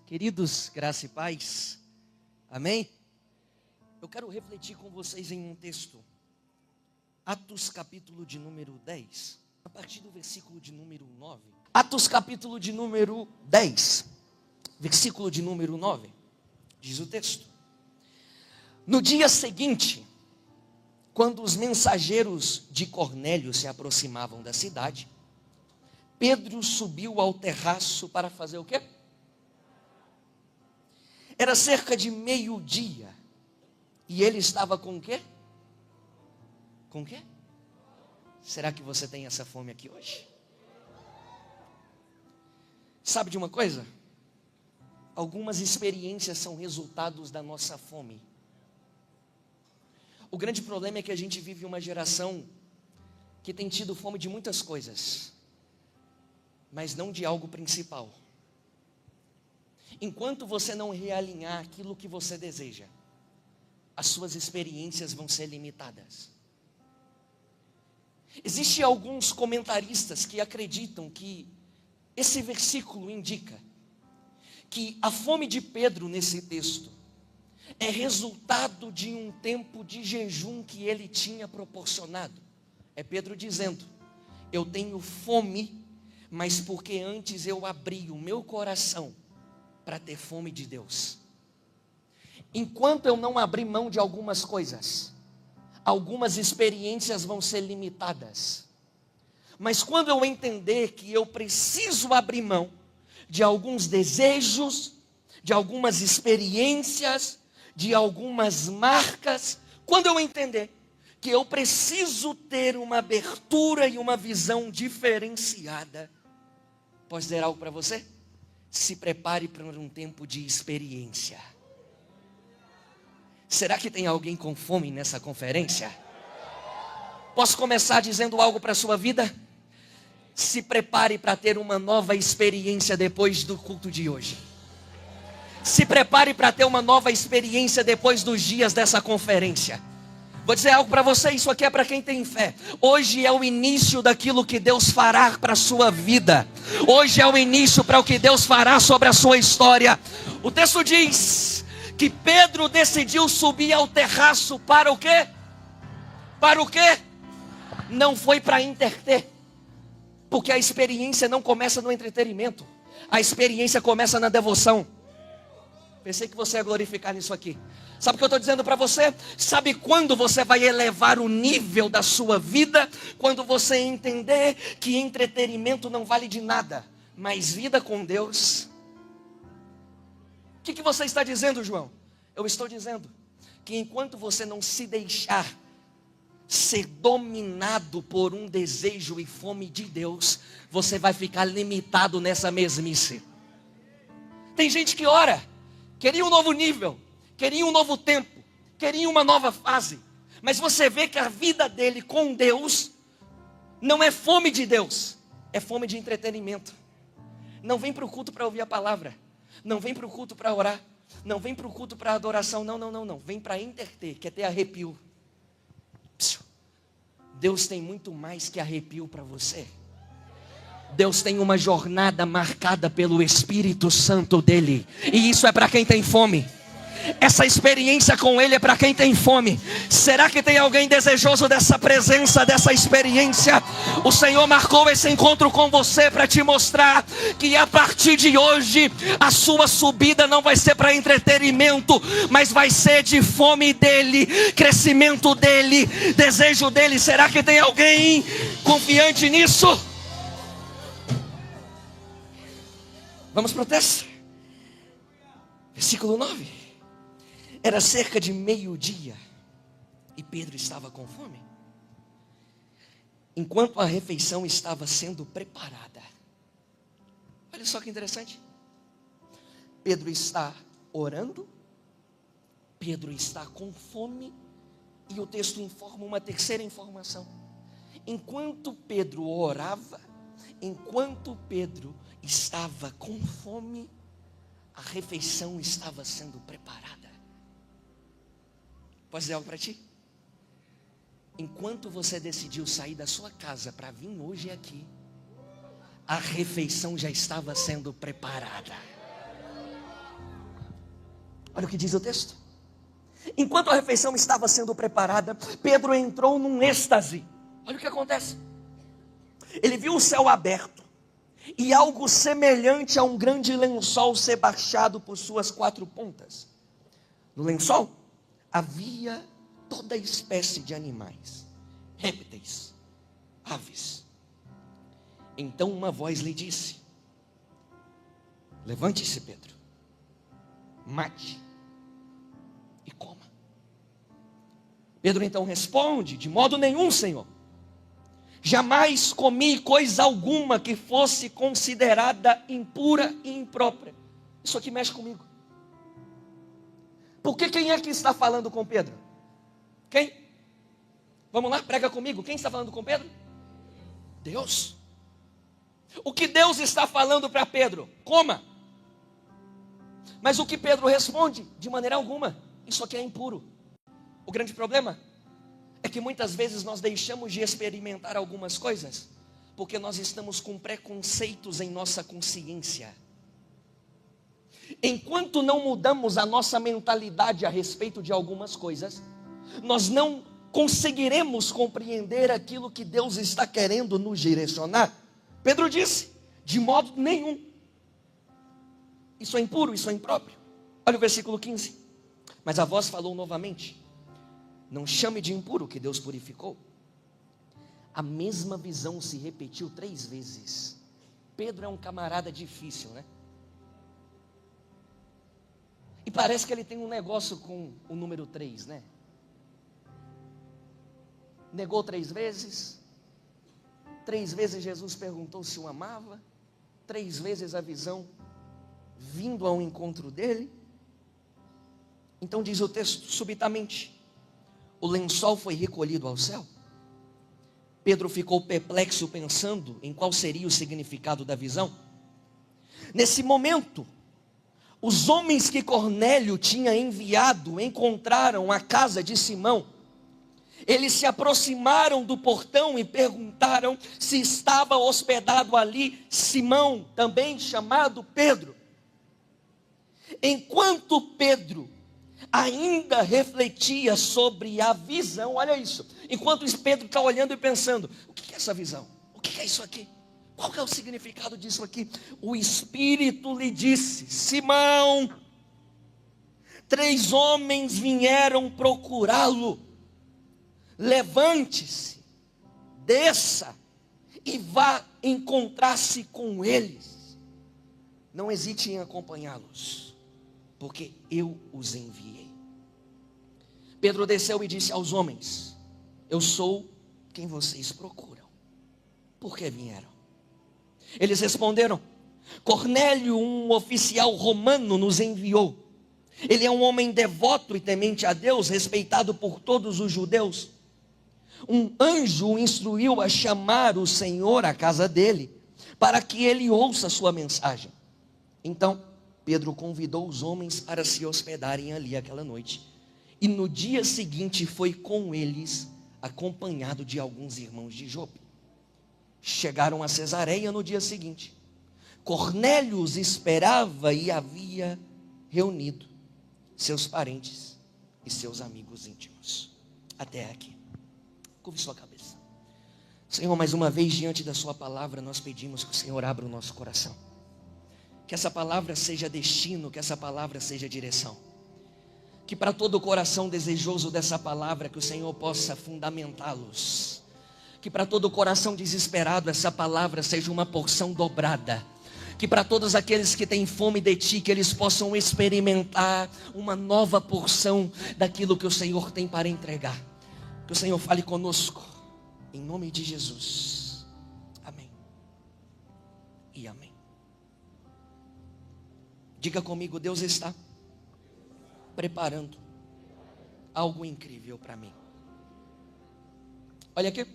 Queridos, graça e paz, amém? Eu quero refletir com vocês em um texto, Atos capítulo de número 10, a partir do versículo de número 9. Atos capítulo de número 10, versículo de número 9, diz o texto: No dia seguinte, quando os mensageiros de Cornélio se aproximavam da cidade, Pedro subiu ao terraço para fazer o quê? Era cerca de meio-dia, e ele estava com o quê? Com o quê? Será que você tem essa fome aqui hoje? Sabe de uma coisa? Algumas experiências são resultados da nossa fome. O grande problema é que a gente vive uma geração que tem tido fome de muitas coisas, mas não de algo principal. Enquanto você não realinhar aquilo que você deseja, as suas experiências vão ser limitadas. Existem alguns comentaristas que acreditam que esse versículo indica que a fome de Pedro nesse texto é resultado de um tempo de jejum que ele tinha proporcionado. É Pedro dizendo: eu tenho fome, mas porque antes eu abri o meu coração para ter fome de Deus. Enquanto eu não abrir mão de algumas coisas, algumas experiências vão ser limitadas. Mas quando eu entender que eu preciso abrir mão de alguns desejos, de algumas experiências, de algumas marcas, quando eu entender que eu preciso ter uma abertura e uma visão diferenciada, posso dizer algo para você? Se prepare para um tempo de experiência. Será que tem alguém com fome nessa conferência? Posso começar dizendo algo para a sua vida? Se prepare para ter uma nova experiência depois do culto de hoje. Se prepare para ter uma nova experiência depois dos dias dessa conferência. Vou dizer algo para você, isso aqui é para quem tem fé. Hoje é o início daquilo que Deus fará para a sua vida. Hoje é o início para o que Deus fará sobre a sua história. O texto diz que Pedro decidiu subir ao terraço para o quê? Para o quê? Não foi para entreter. Porque a experiência não começa no entretenimento. A experiência começa na devoção. Pensei que você ia glorificar nisso aqui. Sabe o que eu estou dizendo para você? Sabe quando você vai elevar o nível da sua vida? Quando você entender que entretenimento não vale de nada, mas vida com Deus. O que você está dizendo, João? Eu estou dizendo que enquanto você não se deixar ser dominado por um desejo e fome de Deus, você vai ficar limitado nessa mesmice. Tem gente que ora, queria um novo nível, queria um novo tempo, queria uma nova fase, mas você vê que a vida dele com Deus não é fome de Deus, é fome de entretenimento. Não vem para o culto para ouvir a palavra, não vem para o culto para orar, não vem para o culto para adoração, não, vem para entreter, quer ter arrepio. Deus tem muito mais que arrepio para você. Deus tem uma jornada marcada pelo Espírito Santo dele, e isso é para quem tem fome. Essa experiência com Ele é para quem tem fome. Será que tem alguém desejoso dessa presença, dessa experiência? O Senhor marcou esse encontro com você para te mostrar que a partir de hoje a sua subida não vai ser para entretenimento, mas vai ser de fome dEle, crescimento dEle, desejo dEle. Será que tem alguém confiante nisso? Vamos para o texto. Versículo 9. Era cerca de meio-dia e Pedro estava com fome. Enquanto a refeição estava sendo preparada. Olha só que interessante. Pedro está orando, Pedro está com fome, e o texto informa uma terceira informação. Enquanto Pedro orava, enquanto Pedro estava com fome, a refeição estava sendo preparada. Posso dizer algo para ti? Enquanto você decidiu sair da sua casa para vir hoje aqui, a refeição já estava sendo preparada. Olha o que diz o texto. Enquanto a refeição estava sendo preparada, Pedro entrou num êxtase. Olha o que acontece. Ele viu o céu aberto e algo semelhante a um grande lençol ser baixado por suas 4 pontas. No lençol havia toda espécie de animais, répteis, aves. Então uma voz lhe disse: levante-se, Pedro, mate e coma. Pedro então responde: de modo nenhum, Senhor. Jamais comi coisa alguma que fosse considerada impura e imprópria. Isso aqui mexe comigo. Porque quem é que está falando com Pedro? Quem? Vamos lá, prega comigo. Quem está falando com Pedro? Deus. O que Deus está falando para Pedro? Coma. Mas o que Pedro responde? De maneira alguma. Isso aqui é impuro. O grande problema é que muitas vezes nós deixamos de experimentar algumas coisas porque nós estamos com preconceitos em nossa consciência. Enquanto não mudamos a nossa mentalidade a respeito de algumas coisas, nós não conseguiremos compreender aquilo que Deus está querendo nos direcionar. Pedro disse: de modo nenhum. Isso é impuro, isso é impróprio. Olha o versículo 15. Mas a voz falou novamente: não chame de impuro o que Deus purificou. A mesma visão se repetiu 3 vezes. Pedro é um camarada difícil, né? E parece que ele tem um negócio com o número 3, né? Negou 3 vezes. 3 vezes Jesus perguntou se o amava. 3 vezes a visão vindo ao encontro dele. Então diz o texto: subitamente o lençol foi recolhido ao céu. Pedro ficou perplexo pensando em qual seria o significado da visão. Nesse momento, os homens que Cornélio tinha enviado encontraram a casa de Simão. Eles se aproximaram do portão e perguntaram se estava hospedado ali Simão, também chamado Pedro. Enquanto Pedro ainda refletia sobre a visão, olha isso. Enquanto Pedro está olhando e pensando: o que é essa visão? O que é isso aqui? Qual que é o significado disso aqui? O Espírito lhe disse: Simão, 3 homens vieram procurá-lo. Levante-se, desça e vá encontrar-se com eles. Não hesite em acompanhá-los, porque eu os enviei. Pedro desceu e disse aos homens: eu sou quem vocês procuram. Por que vieram? Eles responderam: Cornélio, um oficial romano, nos enviou. Ele é um homem devoto e temente a Deus, respeitado por todos os judeus. Um anjo o instruiu a chamar o Senhor à casa dele, para que ele ouça sua mensagem. Então Pedro convidou os homens para se hospedarem ali aquela noite. E no dia seguinte foi com eles, acompanhado de alguns irmãos de Jope. Chegaram a Cesareia no dia seguinte. Cornélio os esperava e havia reunido seus parentes e seus amigos íntimos. Até aqui. Curve sua cabeça. Senhor, mais uma vez diante da sua palavra, nós pedimos que o Senhor abra o nosso coração. Que essa palavra seja destino, que essa palavra seja direção. Que para todo o coração desejoso dessa palavra, que o Senhor possa fundamentá-los. Que para todo o coração desesperado, essa palavra seja uma porção dobrada. Que para todos aqueles que têm fome de Ti, que eles possam experimentar uma nova porção daquilo que o Senhor tem para entregar. Que o Senhor fale conosco, em nome de Jesus. Amém e amém. Diga comigo: Deus está preparando algo incrível para mim. Olha aqui.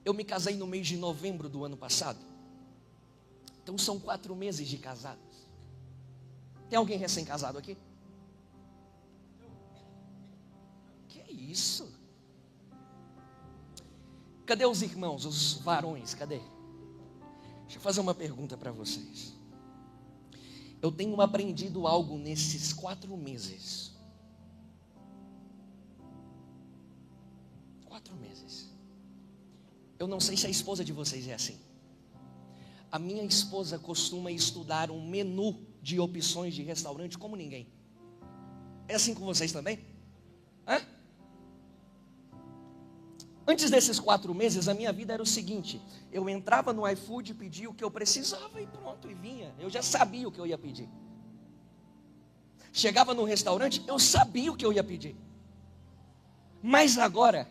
Eu me casei no mês de novembro do ano passado. Então são 4 meses de casados. Tem alguém recém-casado aqui? Que isso? Cadê os irmãos, os varões? Cadê? Deixa eu fazer uma pergunta para vocês. Eu tenho aprendido algo nesses 4 meses. 4 meses. Eu não sei se a esposa de vocês é assim. A minha esposa costuma estudar um menu de opções de restaurante como ninguém. É assim com vocês também? Hã? Antes desses 4 meses, a minha vida era o seguinte: eu entrava no iFood, pedia o que eu precisava e pronto, e vinha. Eu já sabia o que eu ia pedir. Chegava no restaurante, eu sabia o que eu ia pedir. Mas agora,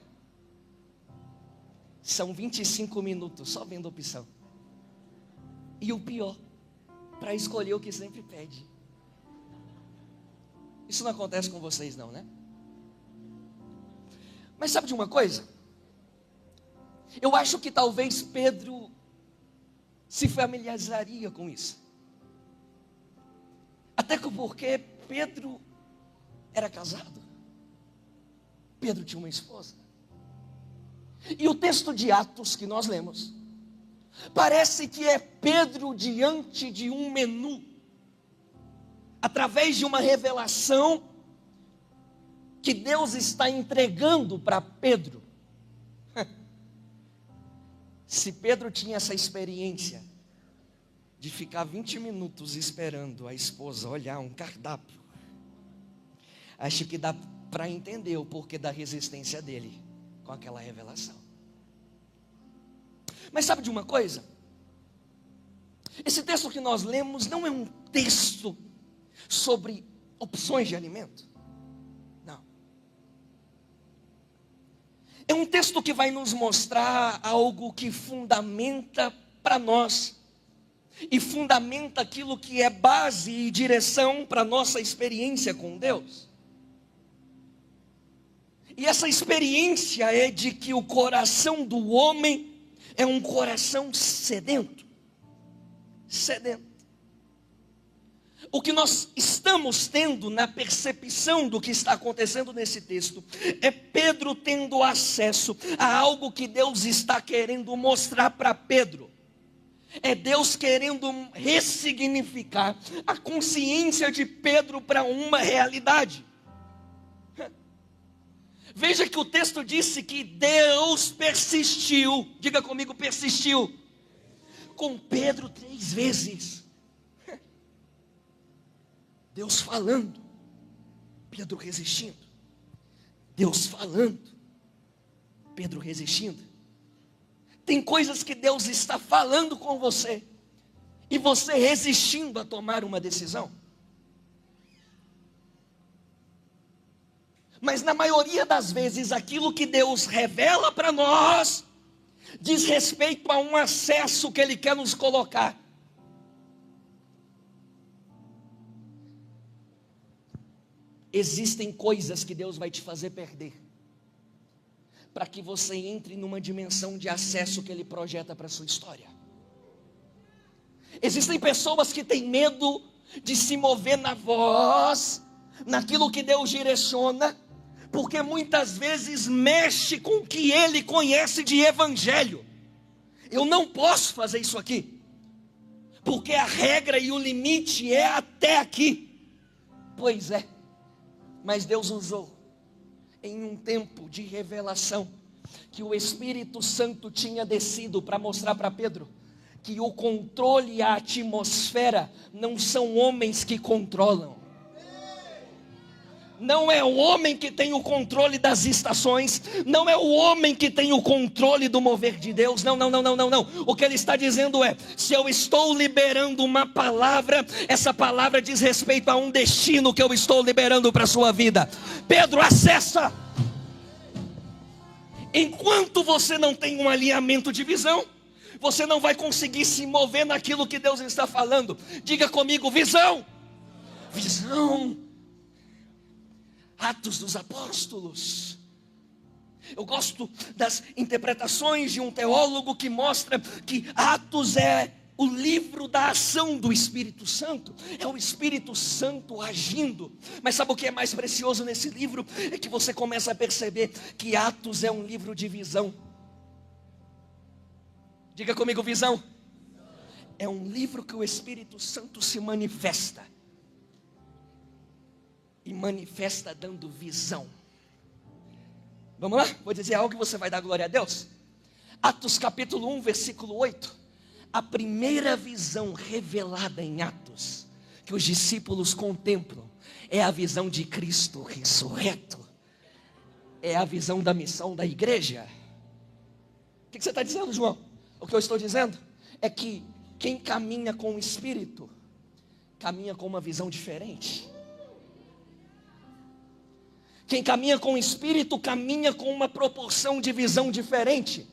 são 25 minutos só vendo opção. E o pior, para escolher o que sempre pede. Isso não acontece com vocês não, né? Mas sabe de uma coisa? Eu acho que talvez Pedro se familiarizaria com isso. Até porque Pedro era casado. Pedro tinha uma esposa. E o texto de Atos que nós lemos, parece que é Pedro diante de um menu, através de uma revelação que Deus está entregando para Pedro. Se Pedro tinha essa experiência de ficar 20 minutos esperando a esposa olhar um cardápio, acho que dá para entender o porquê da resistência dele com aquela revelação. Mas sabe de uma coisa? Esse texto que nós lemos não é um texto sobre opções de alimento. É um texto que vai nos mostrar algo que fundamenta para nós, e fundamenta aquilo que é base e direção para a nossa experiência com Deus. E essa experiência é de que o coração do homem é um coração sedento. Sedento. O que nós estamos tendo na percepção do que está acontecendo nesse texto é Pedro tendo acesso a algo que Deus está querendo mostrar para Pedro. É Deus querendo ressignificar a consciência de Pedro para uma realidade. Veja que o texto disse que Deus persistiu, diga comigo, persistiu, com Pedro 3 vezes. Deus falando, Pedro resistindo. Deus falando, Pedro resistindo. Tem coisas que Deus está falando com você e você resistindo a tomar uma decisão. Mas na maioria das vezes, aquilo que Deus revela para nós diz respeito a um acesso que Ele quer nos colocar. Existem coisas que Deus vai te fazer perder, para que você entre numa dimensão de acesso que Ele projeta para a sua história. Existem pessoas que têm medo de se mover na voz, naquilo que Deus direciona, porque muitas vezes mexe com o que ele conhece de evangelho. Eu não posso fazer isso aqui, porque a regra e o limite é até aqui. Pois é. Mas Deus usou em um tempo de revelação que o Espírito Santo tinha descido para mostrar para Pedro que o controle e a atmosfera não são homens que controlam. Não é o homem que tem o controle das estações, não é o homem que tem o controle do mover de Deus, não. O que ele está dizendo é, se eu estou liberando uma palavra, essa palavra diz respeito a um destino que eu estou liberando para a sua vida. Pedro, acessa! Enquanto você não tem um alinhamento de visão, você não vai conseguir se mover naquilo que Deus está falando. Diga comigo, visão! Visão! Atos dos Apóstolos. Eu gosto das interpretações de um teólogo que mostra que Atos é o livro da ação do Espírito Santo. É o Espírito Santo agindo. Mas sabe o que é mais precioso nesse livro? É que você começa a perceber que Atos é um livro de visão. Diga comigo, visão. é um livro que o Espírito Santo se manifesta. E manifesta dando visão. Vamos lá? Vou dizer algo que você vai dar glória a Deus. Atos capítulo 1, versículo 8. A primeira visão revelada em Atos, que os discípulos contemplam, é a visão de Cristo ressurreto. É a visão da missão da igreja. O que você está dizendo, João? O que eu estou dizendo é que quem caminha com o Espírito, caminha com uma visão diferente. Quem caminha com o Espírito, caminha com uma proporção de visão diferente.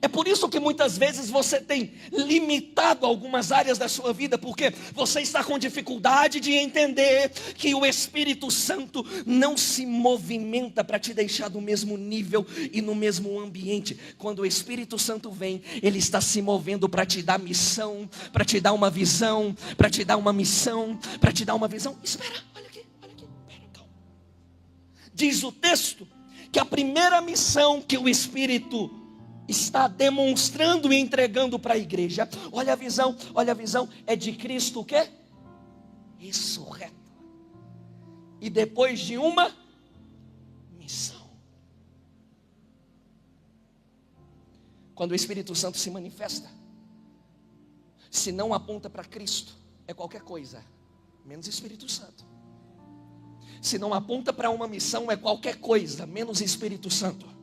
É por isso que muitas vezes você tem limitado algumas áreas da sua vida, porque você está com dificuldade de entender que o Espírito Santo não se movimenta para te deixar no mesmo nível e no mesmo ambiente. Quando o Espírito Santo vem, ele está se movendo para te dar missão, para te dar uma visão, para te dar uma missão, para te dar uma visão. Espera, olha aqui, espera, calma. Diz o texto que a primeira missão que o Espírito está demonstrando e entregando para a igreja, olha a visão, é de Cristo o quê? Ressurreto. E depois de uma missão. Quando o Espírito Santo se manifesta, se não aponta para Cristo, é qualquer coisa, menos Espírito Santo. Se não aponta para uma missão, é qualquer coisa, menos Espírito Santo.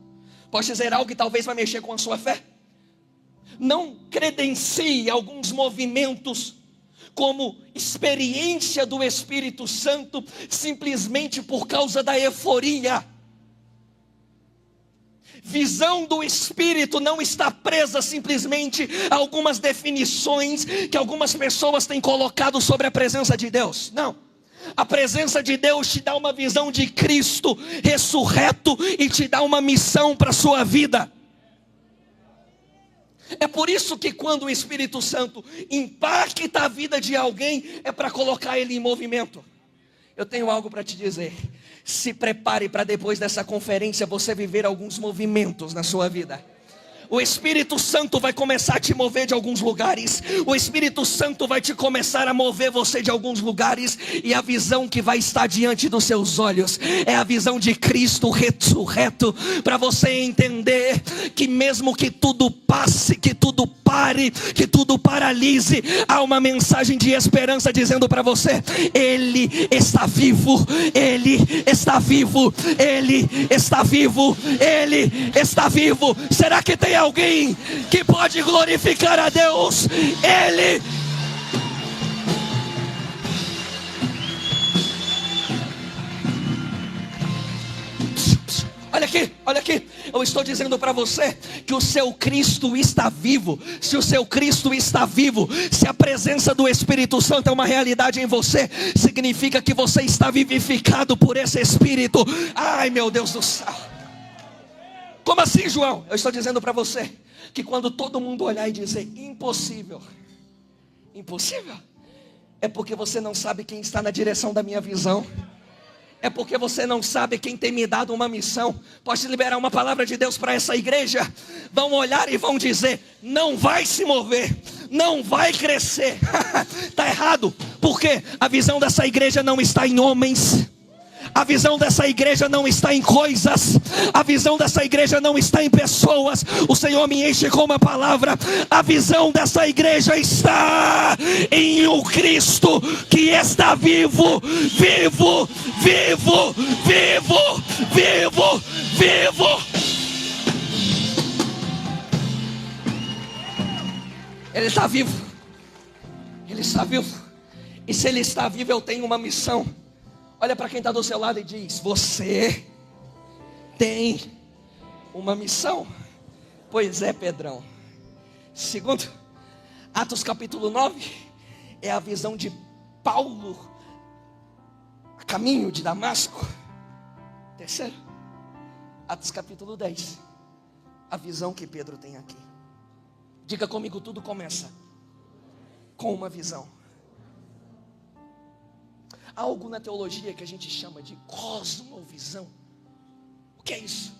Posso dizer algo que talvez vai mexer com a sua fé? Não credencie alguns movimentos como experiência do Espírito Santo simplesmente por causa da euforia. Visão do Espírito não está presa simplesmente a algumas definições que algumas pessoas têm colocado sobre a presença de Deus. Não. A presença de Deus te dá uma visão de Cristo ressurreto e te dá uma missão para a sua vida. É por isso que quando o Espírito Santo impacta a vida de alguém, é para colocar ele em movimento. Eu tenho algo para te dizer. Se prepare para depois dessa conferência você viver alguns movimentos na sua vida. O Espírito Santo vai começar a te mover de alguns lugares. O Espírito Santo vai te começar a mover você de alguns lugares. E a visão que vai estar diante dos seus olhos é a visão de Cristo ressurreto. Para você entender que mesmo que tudo passe, que tudo pare, que tudo paralise, há uma mensagem de esperança dizendo para você: Ele está vivo, Ele está vivo, Ele está vivo, Ele está vivo. Será que tem alguém que pode glorificar a Deus? Ele olha aqui, eu estou dizendo para você que o seu Cristo está vivo. Se o seu Cristo está vivo, se a presença do Espírito Santo é uma realidade em você, significa que você está vivificado por esse Espírito. Ai, meu Deus do céu. Como assim, João? Eu estou dizendo para você que quando todo mundo olhar e dizer impossível, impossível, é porque você não sabe quem está na direção da minha visão. É porque você não sabe quem tem me dado uma missão. Posso liberar uma palavra de Deus para essa igreja? Vão olhar e vão dizer: não vai se mover, não vai crescer. Está errado, porque a visão dessa igreja não está em homens. A visão dessa igreja não está em coisas. A visão dessa igreja não está em pessoas. O Senhor me enche com uma palavra. A visão dessa igreja está em um Cristo que está vivo, vivo, vivo, vivo, vivo, vivo. Ele está vivo. Ele está vivo. E se Ele está vivo, eu tenho uma missão. Olha para quem está do seu lado e diz: você tem uma missão. Pois é, Pedrão. Segundo, Atos capítulo 9 é a visão de Paulo a caminho de Damasco. Terceiro, Atos capítulo 10, a visão que Pedro tem aqui. Diga comigo: tudo começa com uma visão. Há algo na teologia que a gente chama de cosmovisão. O que é isso?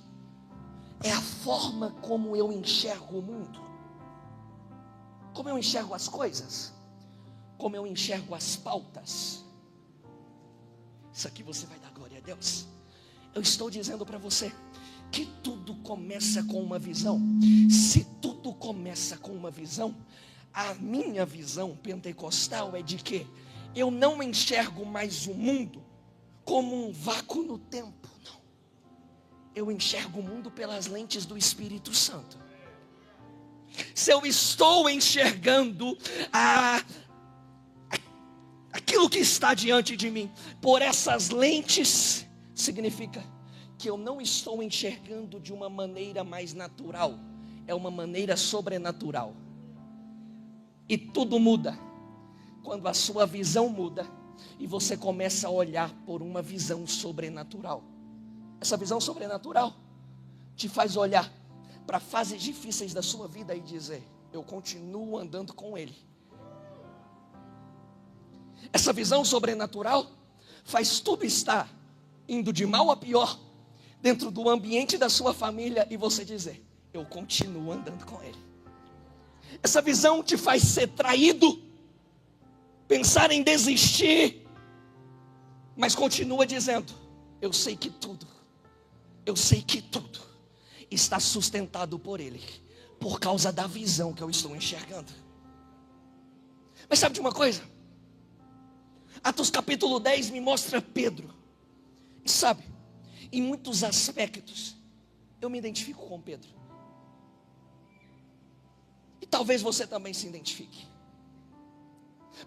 É a forma como eu enxergo o mundo. Como eu enxergo as coisas? Como eu enxergo as pautas? Isso aqui você vai dar glória a Deus. Eu estou dizendo para você que tudo começa com uma visão. Se tudo começa com uma visão, a minha visão pentecostal é de que eu não enxergo mais o mundo como um vácuo no tempo, não. Eu enxergo o mundo pelas lentes do Espírito Santo. Se eu estou enxergando aquilo que está diante de mim por essas lentes, significa que eu não estou enxergando de uma maneira mais natural, é uma maneira sobrenatural. E tudo muda quando a sua visão muda e você começa a olhar por uma visão sobrenatural. Essa visão sobrenatural te faz olhar para fases difíceis da sua vida e dizer: eu continuo andando com Ele. Essa visão sobrenatural faz tudo estar indo de mal a pior dentro do ambiente da sua família e você dizer: eu continuo andando com Ele. Essa visão te faz ser traído, pensar em desistir, mas continua dizendo: eu sei que tudo está sustentado por Ele, por causa da visão que eu estou enxergando. Mas sabe de uma coisa? Atos capítulo 10 me mostra Pedro. E sabe, em muitos aspectos, eu me identifico com Pedro. E talvez você também se identifique.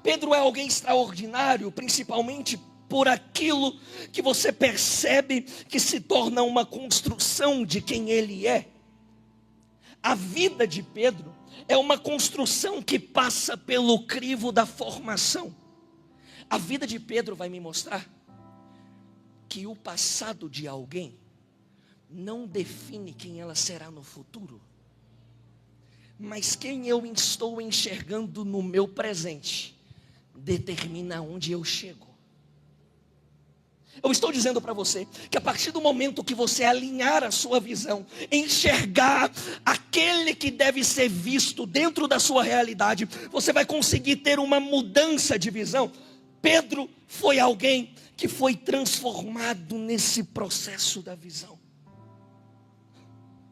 Pedro é alguém extraordinário, principalmente por aquilo que você percebe que se torna uma construção de quem ele é. A vida de Pedro é uma construção que passa pelo crivo da formação. A vida de Pedro vai me mostrar que o passado de alguém não define quem ela será no futuro, mas quem eu estou enxergando no meu presente determina onde eu chego. Eu estou dizendo para você que a partir do momento que você alinhar a sua visão, enxergar aquele que deve ser visto dentro da sua realidade, você vai conseguir ter uma mudança de visão. Pedro foi alguém que foi transformado nesse processo da visão.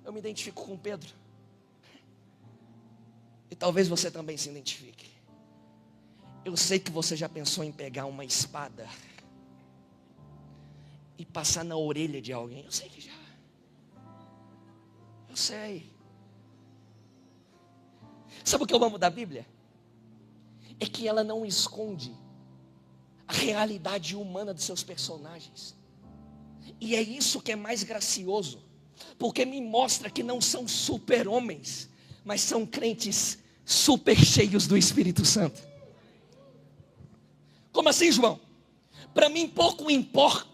Eu me identifico com Pedro. E talvez você também se identifique. Eu sei que você já pensou em pegar uma espada e passar na orelha de alguém. Eu sei que já. Eu sei. Sabe o que eu amo da Bíblia? É que ela não esconde a realidade humana dos seus personagens. E é isso que é mais gracioso, porque me mostra que não são super-homens, mas são crentes super cheios do Espírito Santo. Como assim, João? Para mim pouco importa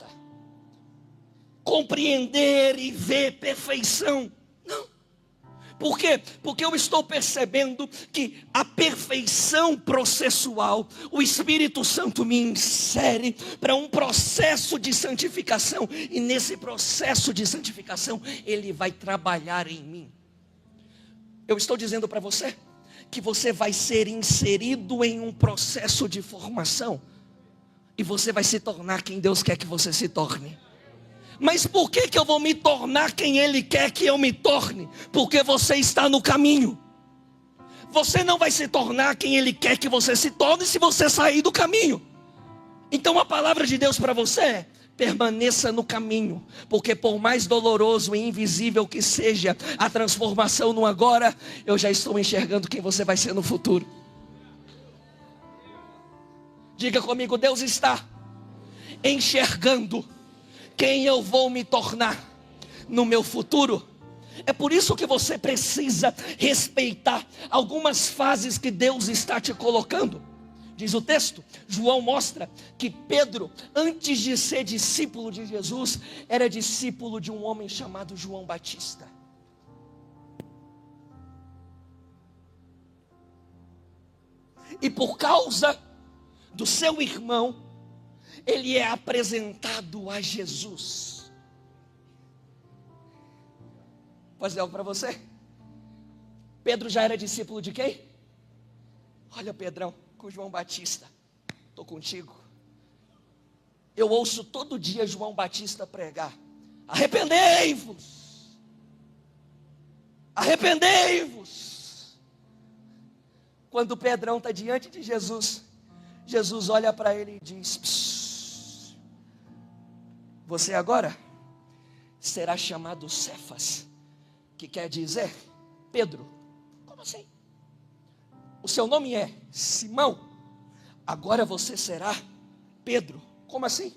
compreender e ver perfeição. Não. Por quê? Porque eu estou percebendo que a perfeição processual, o Espírito Santo me insere para um processo de santificação. E nesse processo de santificação, Ele vai trabalhar em mim. Eu estou dizendo para você que você vai ser inserido em um processo de formação. E você vai se tornar quem Deus quer que você se torne. Mas por que eu vou me tornar quem Ele quer que eu me torne? Porque você está no caminho. Você não vai se tornar quem Ele quer que você se torne se você sair do caminho. Então a palavra de Deus para você é: permaneça no caminho. Porque por mais doloroso e invisível que seja a transformação no agora, eu já estou enxergando quem você vai ser no futuro. Diga comigo: Deus está enxergando quem eu vou me tornar no meu futuro. É por isso que você precisa respeitar algumas fases que Deus está te colocando. Diz o texto, João mostra que Pedro, antes de ser discípulo de Jesus, era discípulo de um homem chamado João Batista. E por causa do seu irmão, ele é apresentado a Jesus. Posso dizer algo para você? Pedro já era discípulo de quem? Olha, Pedrão, com João Batista, estou contigo. Eu ouço todo dia João Batista pregar: arrependei-vos, arrependei-vos. Quando Pedrão está diante de Jesus, Jesus olha para ele e diz: psss, você agora será chamado Cefas, que quer dizer Pedro. Como assim? O seu nome é Simão, agora você será Pedro. Como assim?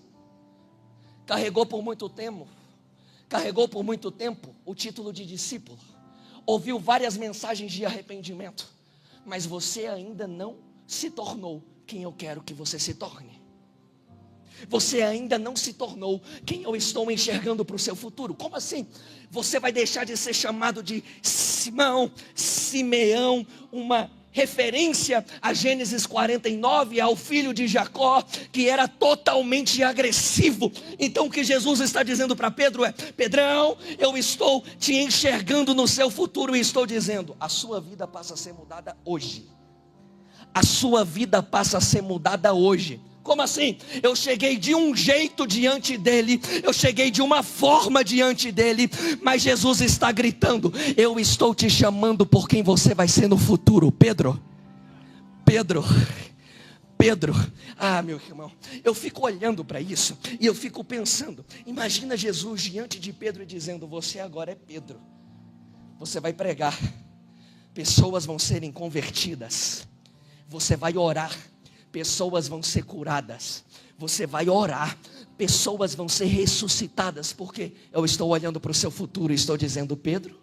Carregou por muito tempo o título de discípulo, ouviu várias mensagens de arrependimento, mas você ainda não se tornou quem eu quero que você se torne. Você ainda não se tornou quem eu estou enxergando para o seu futuro. Como assim? Você vai deixar de ser chamado de Simão, Simeão, uma referência a Gênesis 49, ao filho de Jacó, que era totalmente agressivo. Então o que Jesus está dizendo para Pedro é: Pedrão, eu estou te enxergando no seu futuro e estou dizendo, a sua vida passa a ser mudada hoje. A sua vida passa a ser mudada hoje. Como assim? Eu cheguei de um jeito diante dele, eu cheguei de uma forma diante dele, mas Jesus está gritando: eu estou te chamando por quem você vai ser no futuro. Pedro, meu irmão, eu fico olhando para isso e eu fico pensando, imagina Jesus diante de Pedro e dizendo: você agora é Pedro, você vai pregar, pessoas vão serem convertidas, você vai orar, pessoas vão ser curadas, você vai orar, pessoas vão ser ressuscitadas, porque eu estou olhando para o seu futuro e estou dizendo: Pedro,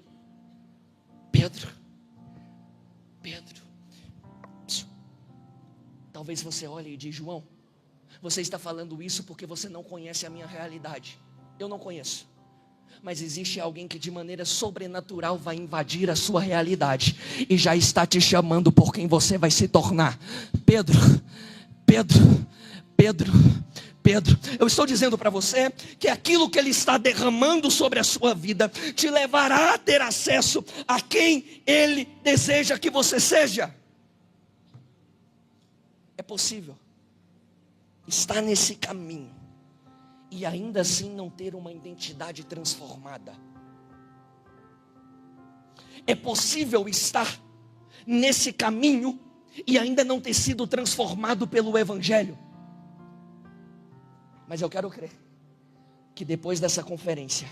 talvez você olhe e diz: João, você está falando isso porque você não conhece a minha realidade. Eu não conheço, mas existe alguém que de maneira sobrenatural vai invadir a sua realidade e já está te chamando por quem você vai se tornar. Pedro, eu estou dizendo para você que aquilo que Ele está derramando sobre a sua vida te levará a ter acesso a quem Ele deseja que você seja. É possível estar nesse caminho e ainda assim não ter uma identidade transformada. É possível estar nesse caminho e ainda não ter sido transformado pelo Evangelho. Mas eu quero crer que depois dessa conferência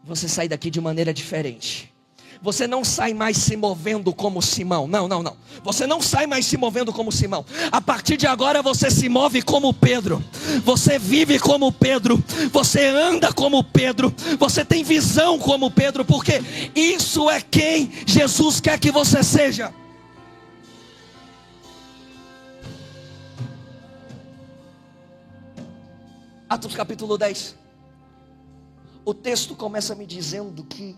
você sai daqui de maneira diferente. Você não sai mais se movendo como Simão. Não. Você não sai mais se movendo como Simão. A partir de agora você se move como Pedro. Você vive como Pedro. Você anda como Pedro. Você tem visão como Pedro. Porque isso é quem Jesus quer que você seja. Atos capítulo 10. O texto começa me dizendo que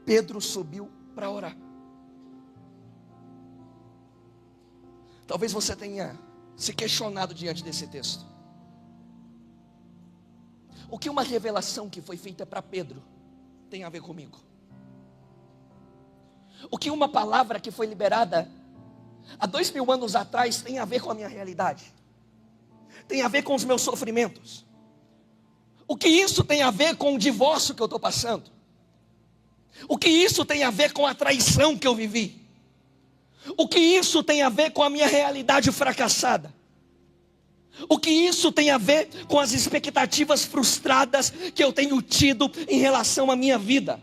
Pedro subiu para orar. Talvez você tenha se questionado diante desse texto. O que uma revelação que foi feita para Pedro tem a ver comigo? O que uma palavra que foi liberada há 2000 anos atrás tem a ver com a minha realidade? Tem a ver com os meus sofrimentos? O que isso tem a ver com o divórcio que eu estou passando? O que isso tem a ver com a traição que eu vivi? O que isso tem a ver com a minha realidade fracassada? O que isso tem a ver com as expectativas frustradas que eu tenho tido em relação à minha vida?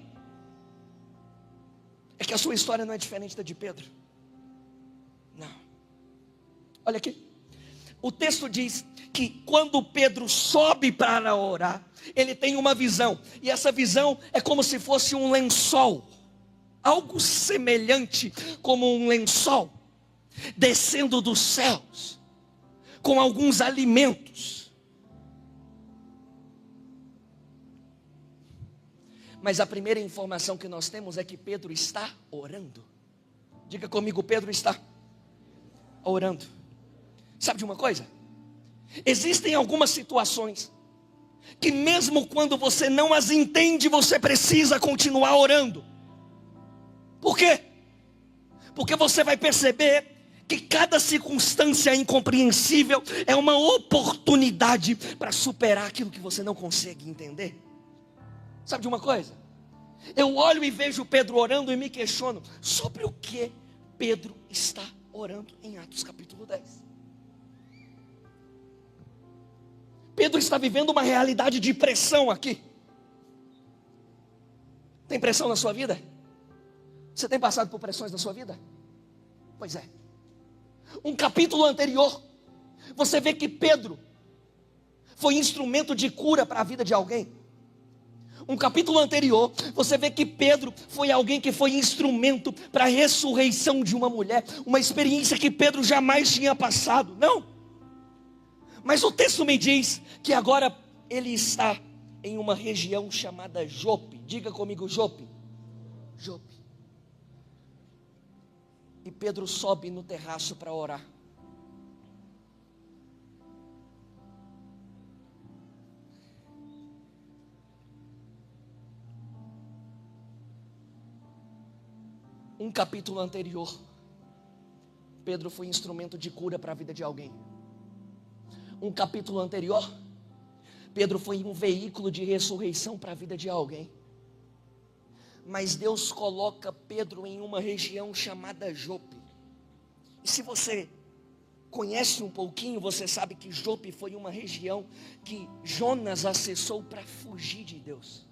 É que a sua história não é diferente da de Pedro. Não. Olha aqui. O texto diz que quando Pedro sobe para orar, ele tem uma visão. E essa visão é como se fosse um lençol. Algo semelhante como um lençol descendo dos céus, com alguns alimentos. Mas a primeira informação que nós temos é que Pedro está orando. Diga comigo: Pedro está orando. Sabe de uma coisa? Existem algumas situações que mesmo quando você não as entende, você precisa continuar orando. Por quê? Porque você vai perceber que cada circunstância incompreensível é uma oportunidade para superar aquilo que você não consegue entender. Sabe de uma coisa? Eu olho e vejo Pedro orando e me questiono sobre o que Pedro está orando em Atos capítulo 10. Pedro está vivendo uma realidade de pressão aqui. Tem pressão na sua vida? Você tem passado por pressões na sua vida? Pois é. Um capítulo anterior, você vê que Pedro foi instrumento de cura para a vida de alguém. Um capítulo anterior, você vê que Pedro foi alguém que foi instrumento para a ressurreição de uma mulher. Uma experiência que Pedro jamais tinha passado. Não. Mas o texto me diz que agora ele está em uma região chamada Jope. Diga comigo, Jope. Jope. E Pedro sobe no terraço para orar. Um capítulo anterior, Pedro foi instrumento de cura para a vida de alguém. Um capítulo anterior, Pedro foi um veículo de ressurreição para a vida de alguém. Mas Deus coloca Pedro em uma região chamada Jope. E se você conhece um pouquinho, você sabe que Jope foi uma região que Jonas acessou para fugir de Deus.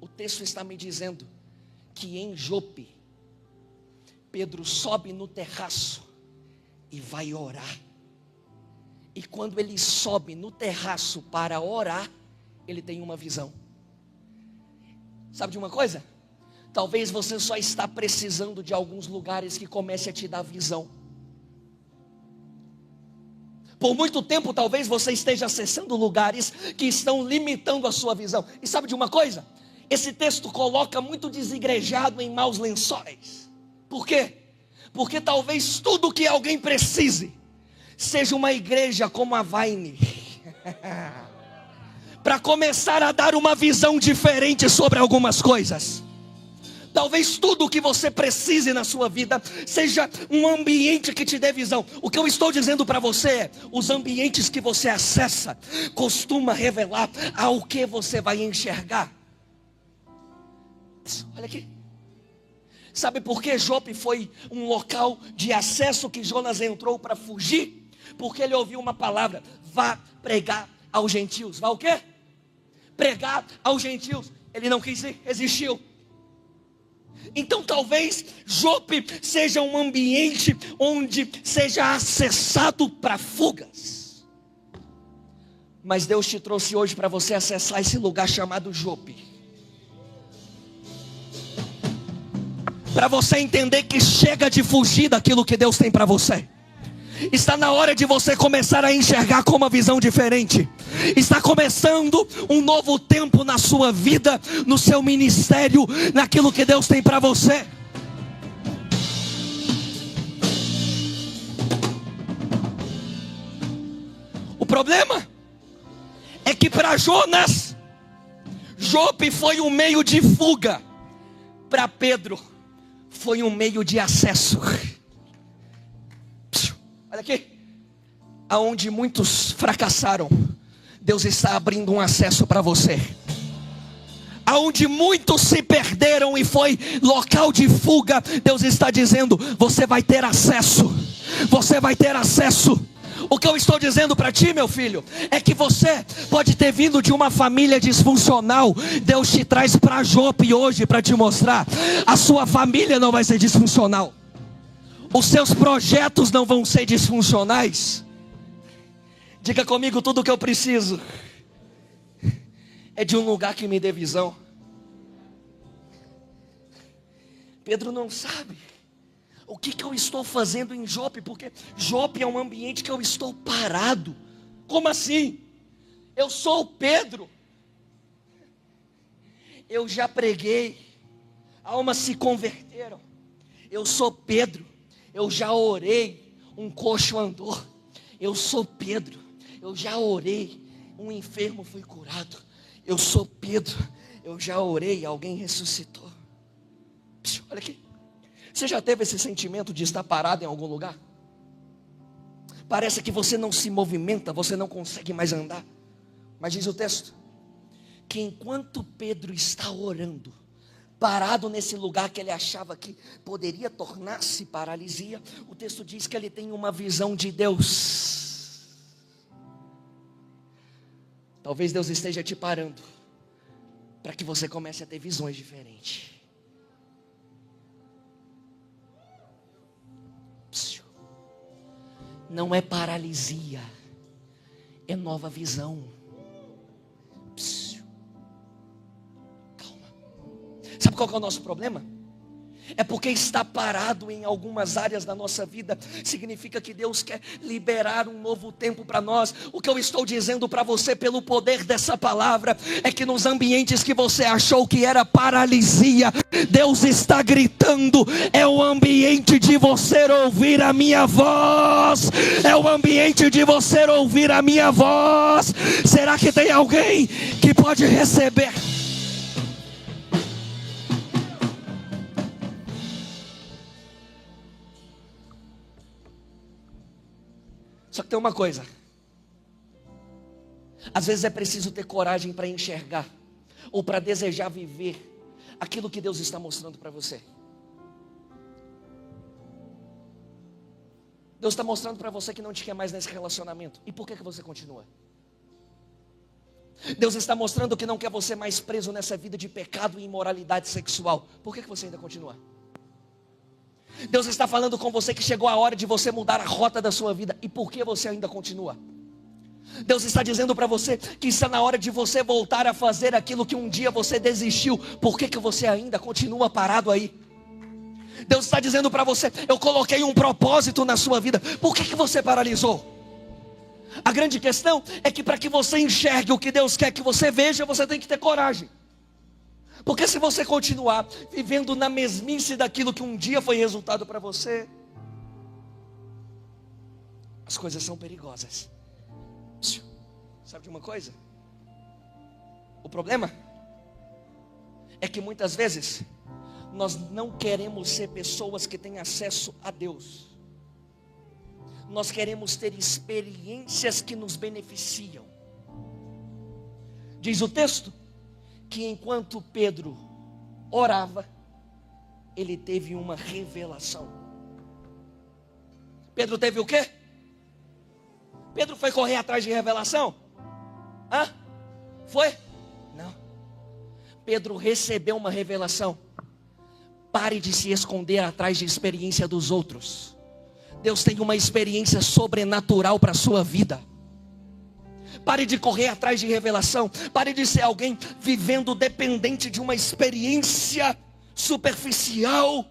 O texto está me dizendo que em Jope, Pedro sobe no terraço e vai orar. E quando ele sobe no terraço para orar, ele tem uma visão. Sabe de uma coisa? Talvez você só está precisando de alguns lugares que comece a te dar visão. Por muito tempo talvez você esteja acessando lugares que estão limitando a sua visão. E sabe de uma coisa? Esse texto coloca muito desigrejado em maus lençóis. Por quê? Porque talvez tudo que alguém precise seja uma igreja como a Vine para começar a dar uma visão diferente sobre algumas coisas. Talvez tudo o que você precise na sua vida seja um ambiente que te dê visão. O que eu estou dizendo para você é: os ambientes que você acessa costuma revelar ao que você vai enxergar. Olha aqui. Sabe por que Jope foi um local de acesso que Jonas entrou para fugir? Porque ele ouviu uma palavra: vá pregar aos gentios. Vá o quê? Pregar aos gentios. Ele não quis ir, resistiu. Então talvez Jope seja um ambiente onde seja acessado para fugas. Mas Deus te trouxe hoje para você acessar esse lugar chamado Jope. Para você entender que chega de fugir daquilo que Deus tem para você. Está na hora de você começar a enxergar com uma visão diferente. Está começando um novo tempo na sua vida, no seu ministério, naquilo que Deus tem para você. O problema é que para Jonas, Jope foi um meio de fuga. Para Pedro, foi um meio de acesso. Olha aqui. Aonde muitos fracassaram, Deus está abrindo um acesso para você. Aonde muitos se perderam e foi local de fuga, Deus está dizendo: você vai ter acesso. Você vai ter acesso. O que eu estou dizendo para ti, meu filho, é que você pode ter vindo de uma família disfuncional. Deus te traz para Jope hoje para te mostrar: a sua família não vai ser disfuncional. Os seus projetos não vão ser disfuncionais. Diga comigo: tudo o que eu preciso é de um lugar que me dê visão. Pedro não sabe o que eu estou fazendo em Jope, porque Jope é um ambiente que eu estou parado. Como assim? Eu sou o Pedro. Eu já preguei, almas se converteram. Eu sou Pedro. Eu já orei, um coxo andou. Eu sou Pedro. Eu já orei, um enfermo foi curado. Eu sou Pedro. Eu já orei, alguém ressuscitou. Olha aqui. Você já teve esse sentimento de estar parado em algum lugar? Parece que você não se movimenta, você não consegue mais andar. Mas diz o texto, que enquanto Pedro está orando, parado nesse lugar que ele achava que poderia tornar-se paralisia, o texto diz que ele tem uma visão de Deus. Talvez Deus esteja te parando, para que você comece a ter visões diferentes. Não é paralisia, é nova visão. Calma. Sabe qual que é o nosso problema? É porque estar parado em algumas áreas da nossa vida significa que Deus quer liberar um novo tempo para nós. O que eu estou dizendo para você pelo poder dessa palavra é que nos ambientes que você achou que era paralisia, Deus está gritando: é o ambiente de você ouvir a minha voz. É o ambiente de você ouvir a minha voz. Será que tem alguém que pode receber? Só que tem uma coisa, às vezes é preciso ter coragem para enxergar, ou para desejar viver aquilo que Deus está mostrando para você. Deus está mostrando para você que não te quer mais nesse relacionamento. E por que você continua? Deus está mostrando que não quer você mais preso nessa vida de pecado e imoralidade sexual. Por que você ainda continua? Deus está falando com você que chegou a hora de você mudar a rota da sua vida. E por que você ainda continua? Deus está dizendo para você que está na hora de você voltar a fazer aquilo que um dia você desistiu. Por que você ainda continua parado aí? Deus está dizendo para você: eu coloquei um propósito na sua vida. Por que você paralisou? A grande questão é que para que você enxergue o que Deus quer que você veja, você tem que ter coragem. Porque se você continuar vivendo na mesmice daquilo que um dia foi resultado para você, as coisas são perigosas. Sabe de uma coisa? O problema é que muitas vezes nós não queremos ser pessoas que têm acesso a Deus. Nós queremos ter experiências que nos beneficiam. Diz o texto que enquanto Pedro orava, ele teve uma revelação. Pedro teve o quê? Pedro foi correr atrás de revelação? Foi? Não. Pedro recebeu uma revelação. Pare de se esconder atrás de experiência dos outros. Deus tem uma experiência sobrenatural para a sua vida. Pare de correr atrás de revelação. Pare de ser alguém vivendo dependente de uma experiência superficial.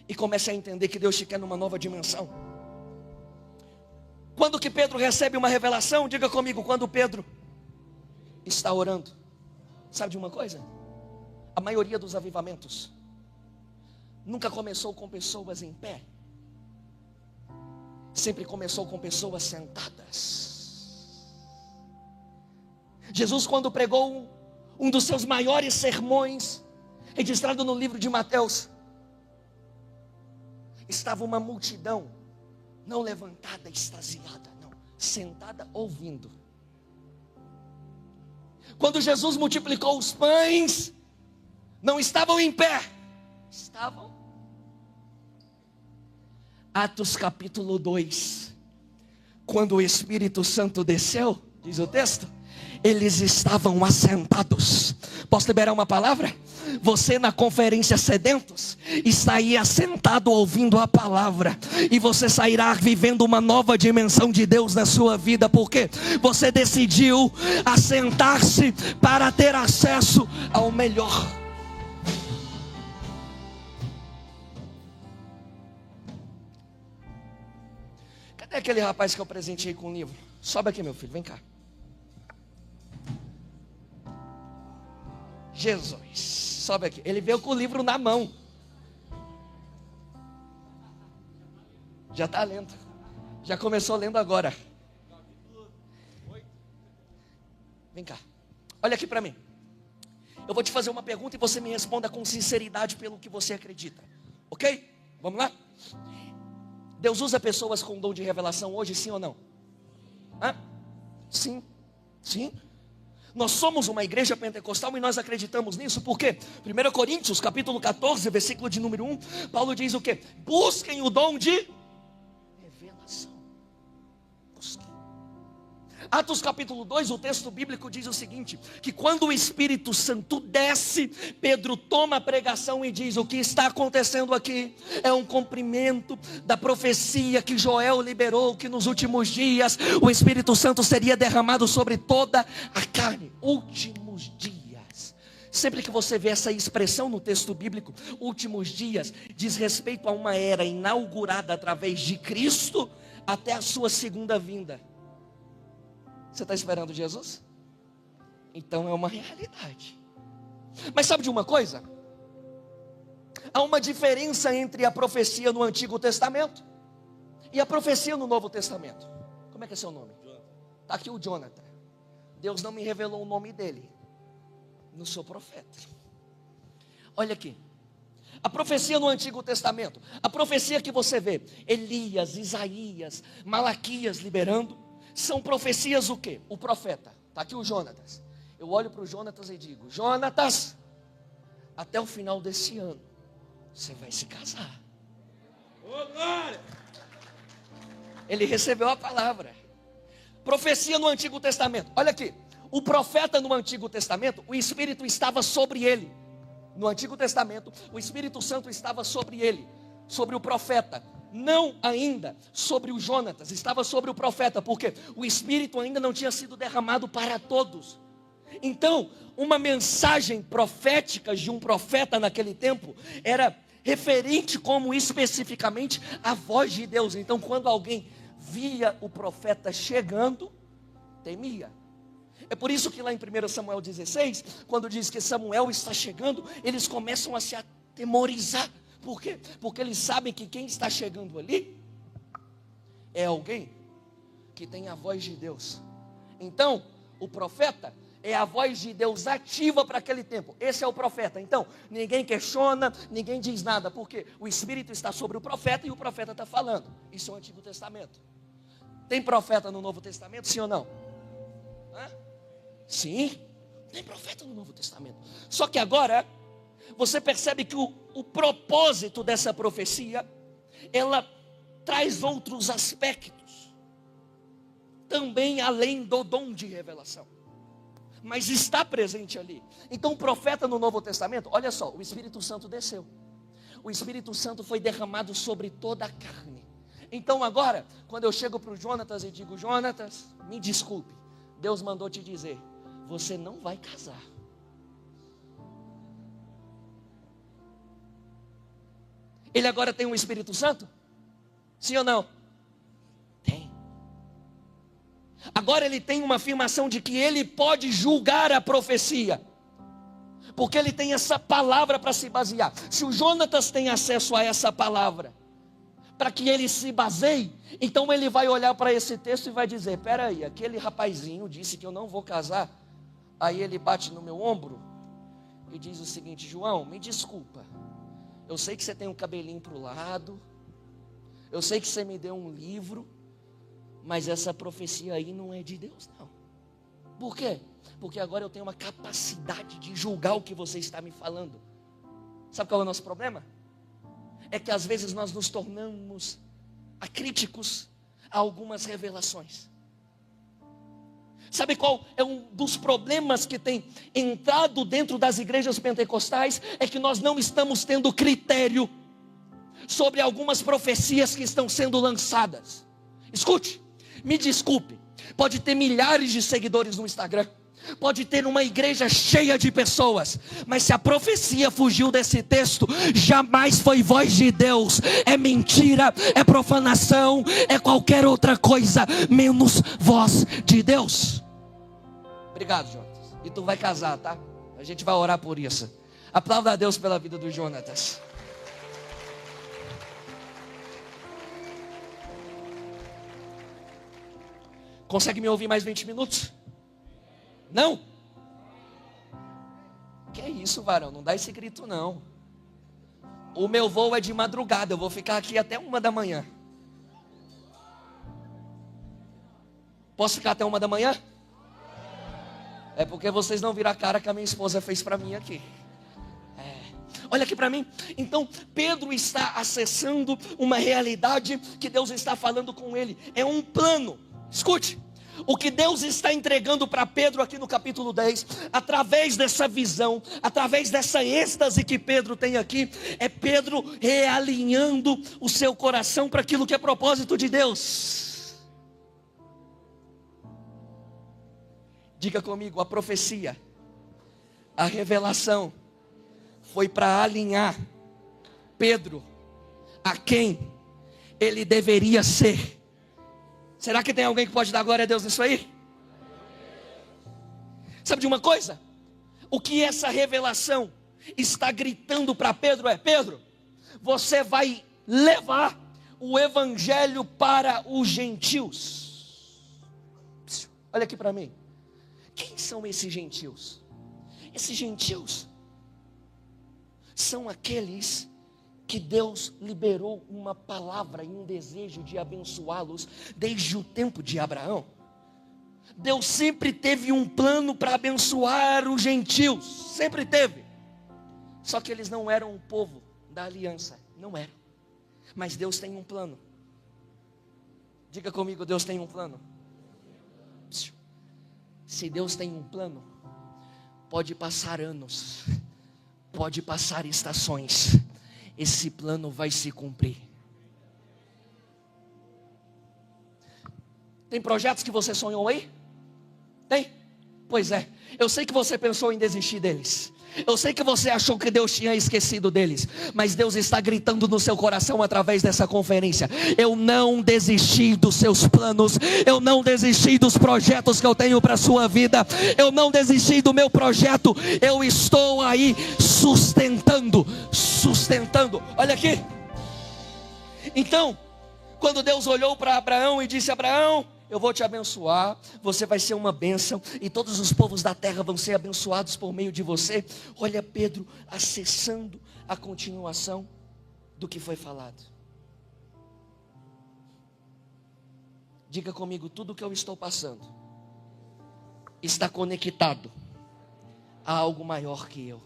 E comece a entender que Deus te quer numa nova dimensão. Quando que Pedro recebe uma revelação? Diga comigo, quando Pedro está orando. Sabe de uma coisa? A maioria dos avivamentos nunca começou com pessoas em pé. Sempre começou com pessoas sentadas. Jesus, quando pregou um dos seus maiores sermões, registrado no livro de Mateus, estava uma multidão, não levantada, extasiada, não, sentada ouvindo. Quando Jesus multiplicou os pães, não estavam em pé, estavam. Atos capítulo 2, quando o Espírito Santo desceu, diz o texto, eles estavam assentados. Posso liberar uma palavra? Você na conferência sedentos está aí assentado ouvindo a palavra, e você sairá vivendo uma nova dimensão de Deus na sua vida, porque você decidiu assentar-se para ter acesso ao melhor. Cadê aquele rapaz que eu presenteei com o livro? Sobe aqui, meu filho, vem cá. Jesus, sobe aqui. Ele veio com o livro na mão. Já está lendo. Já começou lendo agora. Vem cá. Olha aqui para mim. Eu vou te fazer uma pergunta e você me responda com sinceridade pelo que você acredita. Ok? Vamos lá? Deus usa pessoas com dom de revelação hoje, sim ou não? Hã? Sim. Sim. Nós somos uma igreja pentecostal e nós acreditamos nisso, porque 1 Coríntios, capítulo 14, versículo de número 1, Paulo diz o quê? Busquem o dom de revelação. Busquem. Atos capítulo 2, o texto bíblico diz o seguinte, que quando o Espírito Santo desce, Pedro toma a pregação e diz, o que está acontecendo aqui é um cumprimento da profecia que Joel liberou, que nos últimos dias o Espírito Santo seria derramado sobre toda a carne. Últimos dias. Sempre que você vê essa expressão no texto bíblico, últimos dias, diz respeito a uma era inaugurada através de Cristo até a sua segunda vinda. Você está esperando Jesus? Então é uma realidade. Mas sabe de uma coisa? Há uma diferença entre a profecia no Antigo Testamento e a profecia no Novo Testamento. Como é que é seu nome? Está aqui o Jonathan. Deus não me revelou o nome dele. Não sou profeta. Olha aqui. A profecia no Antigo Testamento. A profecia que você vê. Elias, Isaías, Malaquias liberando. São profecias o quê? O profeta. Está aqui o Jonatas. Eu olho para o Jonatas e digo, Jonatas, até o final desse ano, você vai se casar. Oh, glória! Ele recebeu a palavra. Profecia no Antigo Testamento. Olha aqui. O profeta no Antigo Testamento, o Espírito estava sobre ele. No Antigo Testamento, o Espírito Santo estava sobre ele. Sobre o profeta. Não ainda sobre o Jonatas, estava sobre o profeta, porque o Espírito ainda não tinha sido derramado para todos. Então, uma mensagem profética de um profeta naquele tempo, era referente como especificamente a voz de Deus. Então, quando alguém via o profeta chegando, temia. É por isso que lá em 1 Samuel 16, quando diz que Samuel está chegando, eles começam a se atemorizar. Por quê? Porque eles sabem que quem está chegando ali é alguém que tem a voz de Deus. Então, o profeta é a voz de Deus ativa para aquele tempo. Esse é o profeta. Então, ninguém questiona, ninguém diz nada, porque o Espírito está sobre o profeta e o profeta está falando. Isso é o Antigo Testamento. Tem profeta no Novo Testamento, sim ou não? Hã? Sim, tem profeta no Novo Testamento. Só que agora você percebe que o propósito dessa profecia, ela traz outros aspectos, também além do dom de revelação, mas está presente ali. Então o profeta no Novo Testamento, olha só, o Espírito Santo desceu, o Espírito Santo foi derramado sobre toda a carne. Então agora, quando eu chego para o Jonatas e digo, Jonatas, me desculpe, Deus mandou te dizer, você não vai casar. Ele agora tem um Espírito Santo? Sim ou não? Tem. Agora ele tem uma afirmação de que ele pode julgar a profecia, porque ele tem essa palavra para se basear. Se o Jonatas tem acesso a essa palavra, para que ele se baseie, então ele vai olhar para esse texto e vai dizer, peraí, aquele rapazinho disse que eu não vou casar. Aí ele bate no meu ombro e diz o seguinte, João, me desculpa, eu sei que você tem um cabelinho para o lado, eu sei que você me deu um livro, mas essa profecia aí não é de Deus não. Por quê? Porque agora eu tenho uma capacidade de julgar o que você está me falando. Sabe qual é o nosso problema? É que às vezes nós nos tornamos acríticos a algumas revelações. Sabe qual é um dos problemas que tem entrado dentro das igrejas pentecostais? É que nós não estamos tendo critério sobre algumas profecias que estão sendo lançadas. Escute, me desculpe, pode ter milhares de seguidores no Instagram, pode ter uma igreja cheia de pessoas, mas se a profecia fugiu desse texto, jamais foi voz de Deus. É mentira, é profanação, é qualquer outra coisa, menos voz de Deus. Obrigado, Jonatas. E tu vai casar, tá? A gente vai orar por isso. Aplauda a Deus pela vida do Jonatas. Consegue me ouvir mais 20 minutos? Não? isso, varão? Não dá esse grito, não. O meu voo é de madrugada, eu vou ficar aqui até 1 da manhã. Posso ficar até 1 da manhã? É porque vocês não viram a cara que a minha esposa fez para mim aqui. Olha aqui para mim. Então Pedro está acessando uma realidade que Deus está falando com ele. É um plano. Escute. O que Deus está entregando para Pedro aqui no capítulo 10, através dessa visão, através dessa êxtase que Pedro tem aqui, é Pedro realinhando o seu coração para aquilo que é propósito de Deus. Diga comigo, a profecia, a revelação, foi para alinhar Pedro a quem ele deveria ser. Será que tem alguém que pode dar glória a Deus nisso aí? Sabe de uma coisa? O que essa revelação está gritando para Pedro é: Pedro, você vai levar o evangelho para os gentios. Olha aqui para mim. Quem são esses gentios? Esses gentios são aqueles que Deus liberou uma palavra e um desejo de abençoá-los desde o tempo de Abraão. Deus sempre teve um plano para abençoar os gentios, sempre teve. Só que eles não eram o povo da aliança, não eram. Mas Deus tem um plano. Diga comigo, Deus tem um plano. Se Deus tem um plano, pode passar anos, pode passar estações, esse plano vai se cumprir. Tem projetos que você sonhou aí? Tem? Pois é, eu sei que você pensou em desistir deles. Eu sei que você achou que Deus tinha esquecido deles, mas Deus está gritando no seu coração através dessa conferência: eu não desisti dos seus planos, eu não desisti dos projetos que eu tenho para a sua vida, eu não desisti do meu projeto, eu estou aí sustentando. Olha aqui. Então, quando Deus olhou para Abraão e disse: Abraão, eu vou te abençoar, você vai ser uma bênção, e todos os povos da terra vão ser abençoados por meio de você. Olha Pedro acessando a continuação do que foi falado. Diga comigo, tudo que eu estou passando está conectado a algo maior que eu.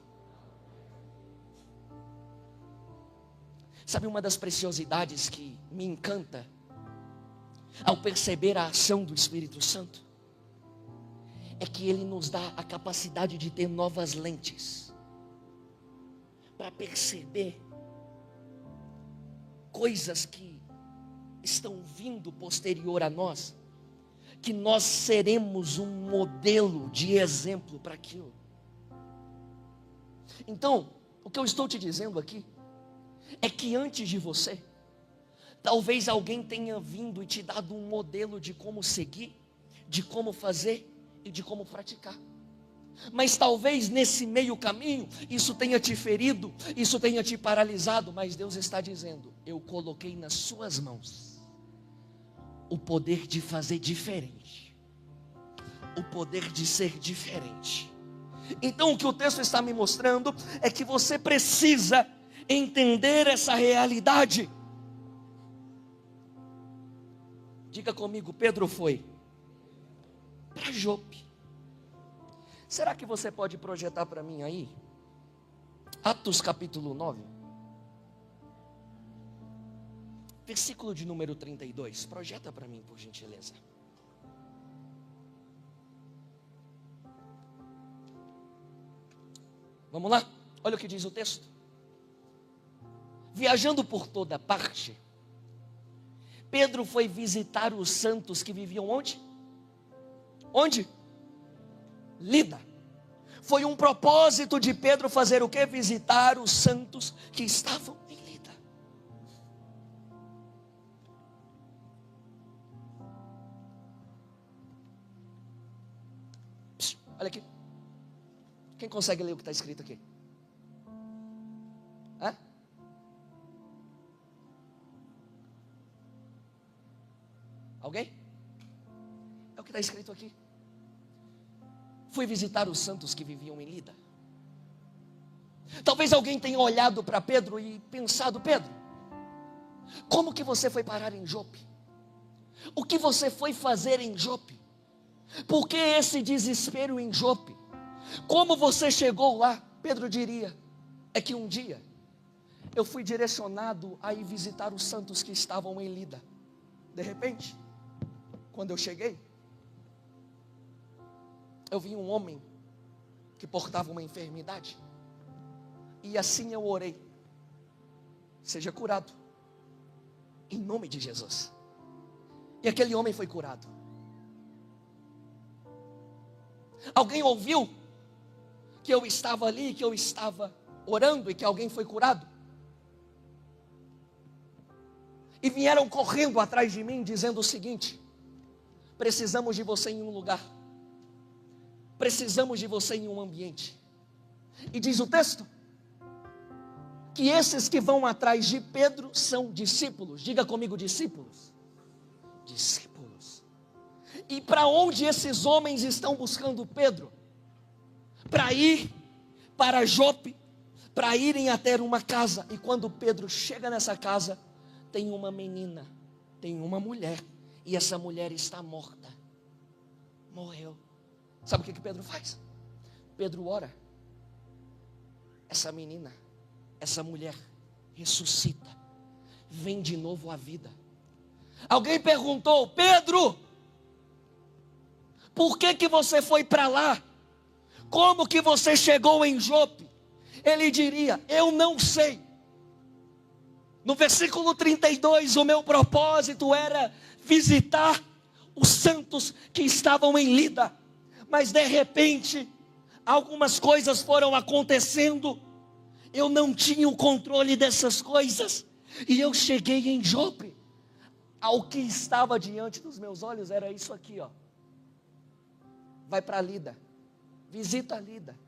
Sabe uma das preciosidades que me encanta ao perceber a ação do Espírito Santo? É que ele nos dá a capacidade de ter novas lentes para perceber coisas que estão vindo posterior a nós, que nós seremos um modelo de exemplo para aquilo. Então, o que eu estou te dizendo aqui é que antes de você, talvez alguém tenha vindo e te dado um modelo de como seguir, de como fazer e de como praticar. Mas talvez nesse meio caminho, isso tenha te ferido, isso tenha te paralisado. Mas Deus está dizendo: eu coloquei nas suas mãos o poder de fazer diferente, o poder de ser diferente. Então o que o texto está me mostrando é que você precisa entender essa realidade. Diga comigo, Pedro foi para Jope. Será que você pode projetar para mim aí Atos capítulo 9, versículo de número 32? Projeta para mim, por gentileza. Vamos lá? Olha o que diz o texto. Viajando por toda parte, Pedro foi visitar os santos que viviam onde? Onde? Lida. Foi um propósito de Pedro fazer o quê? Visitar os santos que estavam em Lida. Olha aqui. Quem consegue ler o que está escrito aqui? Hã? Alguém? É o que está escrito aqui. Fui visitar os santos que viviam em Lida. Talvez alguém tenha olhado para Pedro e pensado: Pedro, como que você foi parar em Jope? O que você foi fazer em Jope? Por que esse desespero em Jope? Como você chegou lá? Pedro diria: é que um dia eu fui direcionado a ir visitar os santos que estavam em Lida. De repente, quando eu cheguei, eu vi um homem que portava uma enfermidade, e assim eu orei: seja curado, em nome de Jesus. E aquele homem foi curado. Alguém ouviu que eu estava ali, que eu estava orando e que alguém foi curado? E vieram correndo atrás de mim dizendo o seguinte: precisamos de você em um lugar, precisamos de você em um ambiente. E diz o texto que esses que vão atrás de Pedro são discípulos. Diga comigo: discípulos. Discípulos. E para onde esses homens estão buscando Pedro? Para ir para Jope, para irem até uma casa. E quando Pedro chega nessa casa, tem uma menina, tem uma mulher, e essa mulher está morta, morreu. Sabe o que Pedro faz? Pedro ora, essa menina, essa mulher ressuscita, vem de novo à vida. Alguém perguntou: Pedro, por que você foi para lá? Como que você chegou em Jope? Ele diria: eu não sei. No versículo 32, o meu propósito era visitar os santos que estavam em Lida. Mas de repente, algumas coisas foram acontecendo. Eu não tinha o controle dessas coisas. E eu cheguei em Jope. Ao que estava diante dos meus olhos era isso aqui, ó. Vai para Lida. Visita Lida.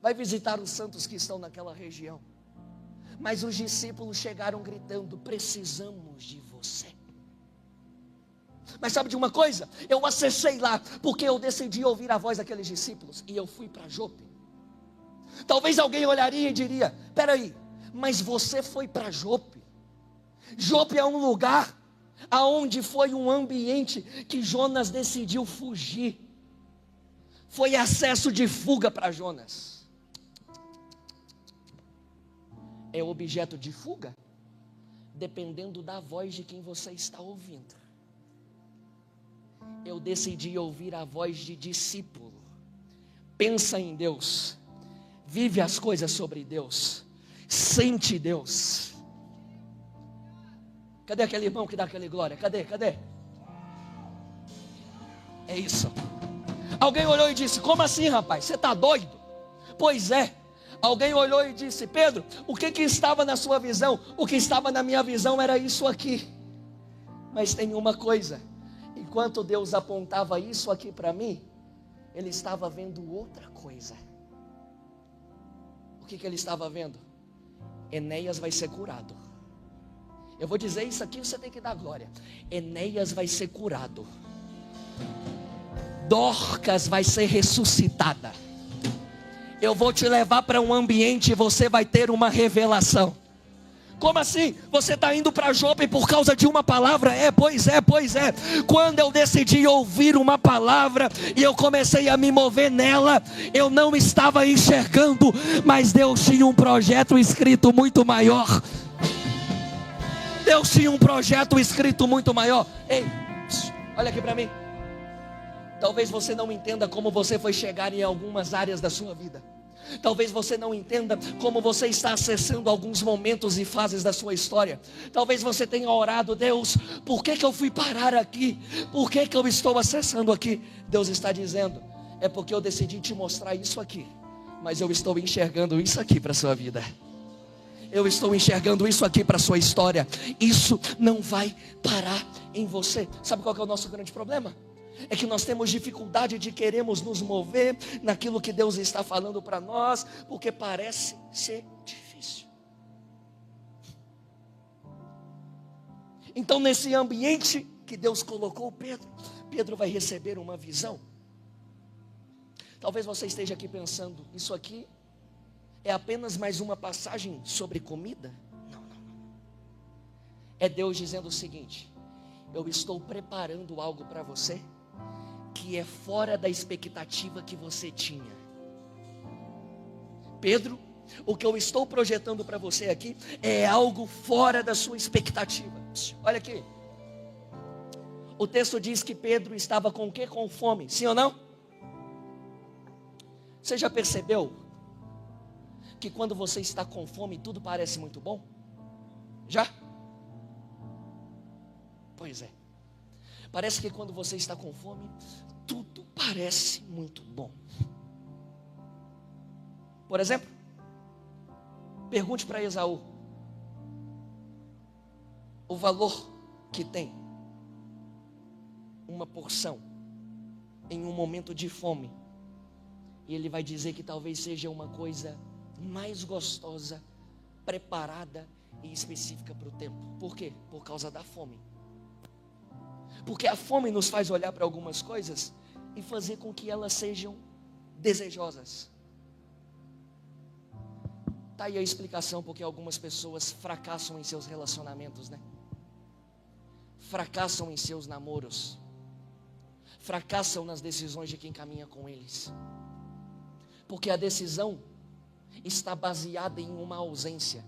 Vai visitar os santos que estão naquela região. Mas os discípulos chegaram gritando: precisamos de você. Mas sabe de uma coisa? Eu acessei lá, porque eu decidi ouvir a voz daqueles discípulos, e eu fui para Jope. Talvez alguém olharia e diria: peraí, mas você foi para Jope? Jope é um lugar aonde foi um ambiente que Jonas decidiu fugir. Foi acesso de fuga para Jonas. É objeto de fuga? Dependendo da voz de quem você está ouvindo. Eu decidi ouvir a voz de discípulo. Pensa em Deus. Vive as coisas sobre Deus. Sente Deus. Cadê aquele irmão que dá aquele glória? Cadê? É isso. Alguém olhou e disse: como assim, rapaz? Você está doido? Pois é. Alguém olhou e disse: Pedro, o que estava na sua visão? O que estava na minha visão era isso aqui. Mas tem uma coisa: enquanto Deus apontava isso aqui para mim, Ele estava vendo outra coisa. O que ele estava vendo? Enéas vai ser curado. Eu vou dizer isso aqui, você tem que dar glória. Enéas vai ser curado. Dorcas vai ser ressuscitada. Eu vou te levar para um ambiente e você vai ter uma revelação. Como assim? Você está indo para Jope por causa de uma palavra? Pois é. Quando eu decidi ouvir uma palavra e eu comecei a me mover nela, eu não estava enxergando, mas Deus tinha um projeto escrito muito maior. Deus tinha um projeto escrito muito maior. Ei, olha aqui para mim. Talvez você não entenda como você foi chegar em algumas áreas da sua vida. Talvez você não entenda como você está acessando alguns momentos e fases da sua história. Talvez você tenha orado: Deus, por que eu fui parar aqui? Por que eu estou acessando aqui? Deus está dizendo: é porque eu decidi te mostrar isso aqui, mas eu estou enxergando isso aqui para a sua vida. Eu estou enxergando isso aqui para a sua história. Isso não vai parar em você. Sabe qual que é o nosso grande problema? É que nós temos dificuldade de queremos nos mover naquilo que Deus está falando para nós, porque parece ser difícil. Então, nesse ambiente que Deus colocou Pedro vai receber uma visão. Talvez você esteja aqui pensando: isso aqui é apenas mais uma passagem sobre comida? Não. É Deus dizendo o seguinte: eu estou preparando algo para você que é fora da expectativa que você tinha. Pedro, o que eu estou projetando para você aqui é algo fora da sua expectativa. Olha aqui. O texto diz que Pedro estava com o quê? Com fome, sim ou não? Você já percebeu que quando você está com fome tudo parece muito bom? Já? Pois é. Parece que quando você está com fome tudo parece muito bom. Por exemplo, pergunte para Esaú o valor que tem uma porção em um momento de fome, e ele vai dizer que talvez seja uma coisa mais gostosa, preparada e específica para o tempo. Por quê? Por causa da fome. Porque a fome nos faz olhar para algumas coisas e fazer com que elas sejam desejosas. Está aí a explicação porque algumas pessoas fracassam em seus relacionamentos, né? Fracassam em seus namoros. Fracassam nas decisões de quem caminha com eles. Porque a decisão está baseada em uma ausência.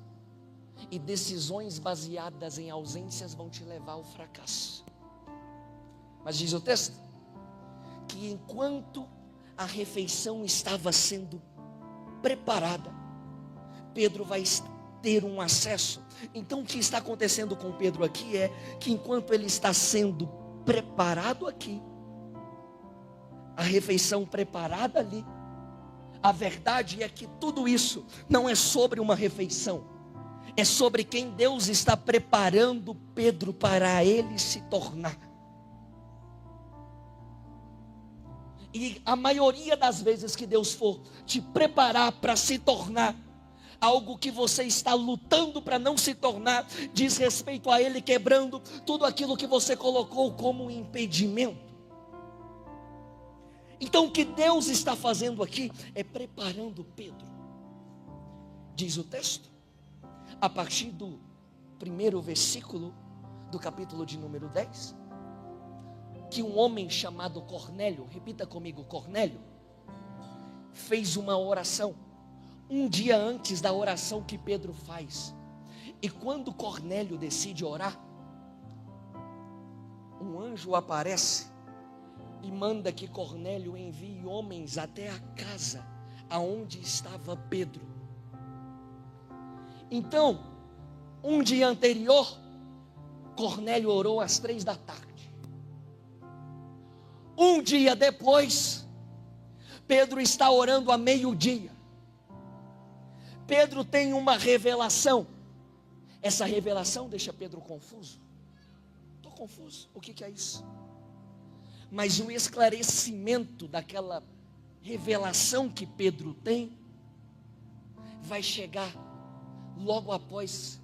E decisões baseadas em ausências vão te levar ao fracasso. Mas diz o texto que enquanto a refeição estava sendo preparada, Pedro vai ter um acesso. Então o que está acontecendo com Pedro aqui é que enquanto ele está sendo preparado aqui, a refeição preparada ali, a verdade é que tudo isso não é sobre uma refeição, é sobre quem Deus está preparando Pedro para ele se tornar. E a maioria das vezes que Deus for te preparar para se tornar algo que você está lutando para não se tornar, diz respeito a Ele quebrando tudo aquilo que você colocou como impedimento. Então o que Deus está fazendo aqui é preparando Pedro. Diz o texto, a partir do primeiro versículo do capítulo de número 10, que um homem chamado Cornélio, repita comigo, Cornélio, fez uma oração, um dia antes da oração que Pedro faz. E quando Cornélio decide orar, um anjo aparece e manda que Cornélio envie homens até a casa aonde estava Pedro. Então, um dia anterior, Cornélio orou às 3 da tarde. Um dia depois, Pedro está orando a meio-dia. Pedro tem uma revelação. Essa revelação deixa Pedro confuso. Estou confuso, o que é isso? Mas o esclarecimento daquela revelação que Pedro tem vai chegar logo após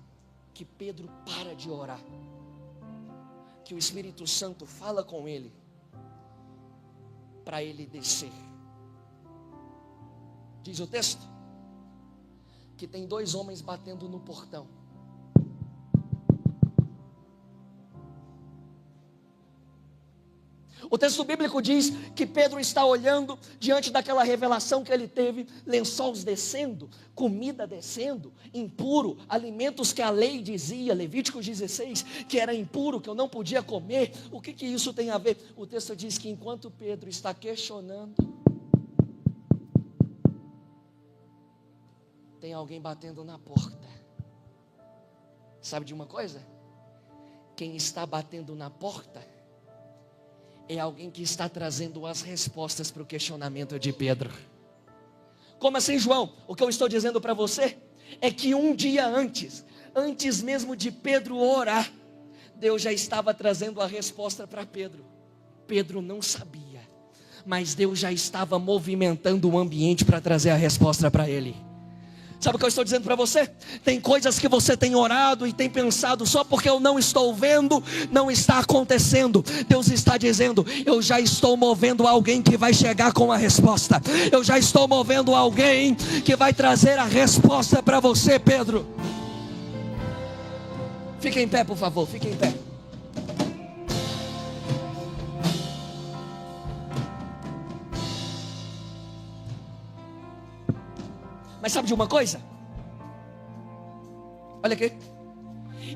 que Pedro para de orar, que o Espírito Santo fala com ele para ele descer. Diz o texto que tem 2 homens batendo no portão. O texto bíblico diz que Pedro está olhando diante daquela revelação que ele teve, lençóis descendo, comida descendo, impuro, alimentos que a lei dizia, Levítico 16, que era impuro, que eu não podia comer. O que isso tem a ver? O texto diz que enquanto Pedro está questionando, tem alguém batendo na porta. Sabe de uma coisa? Quem está batendo na porta é alguém que está trazendo as respostas para o questionamento de Pedro. Como assim, João? O que eu estou dizendo para você é que um dia antes mesmo de Pedro orar, Deus já estava trazendo a resposta para Pedro. Pedro não sabia, mas Deus já estava movimentando o ambiente para trazer a resposta para ele. Sabe o que eu estou dizendo para você? Tem coisas que você tem orado e tem pensado, só porque eu não estou vendo, não está acontecendo. Deus está dizendo: eu já estou movendo alguém que vai chegar com a resposta. Eu já estou movendo alguém que vai trazer a resposta para você, Pedro. Fique em pé, por favor, fique em pé. Mas sabe de uma coisa? Olha aqui.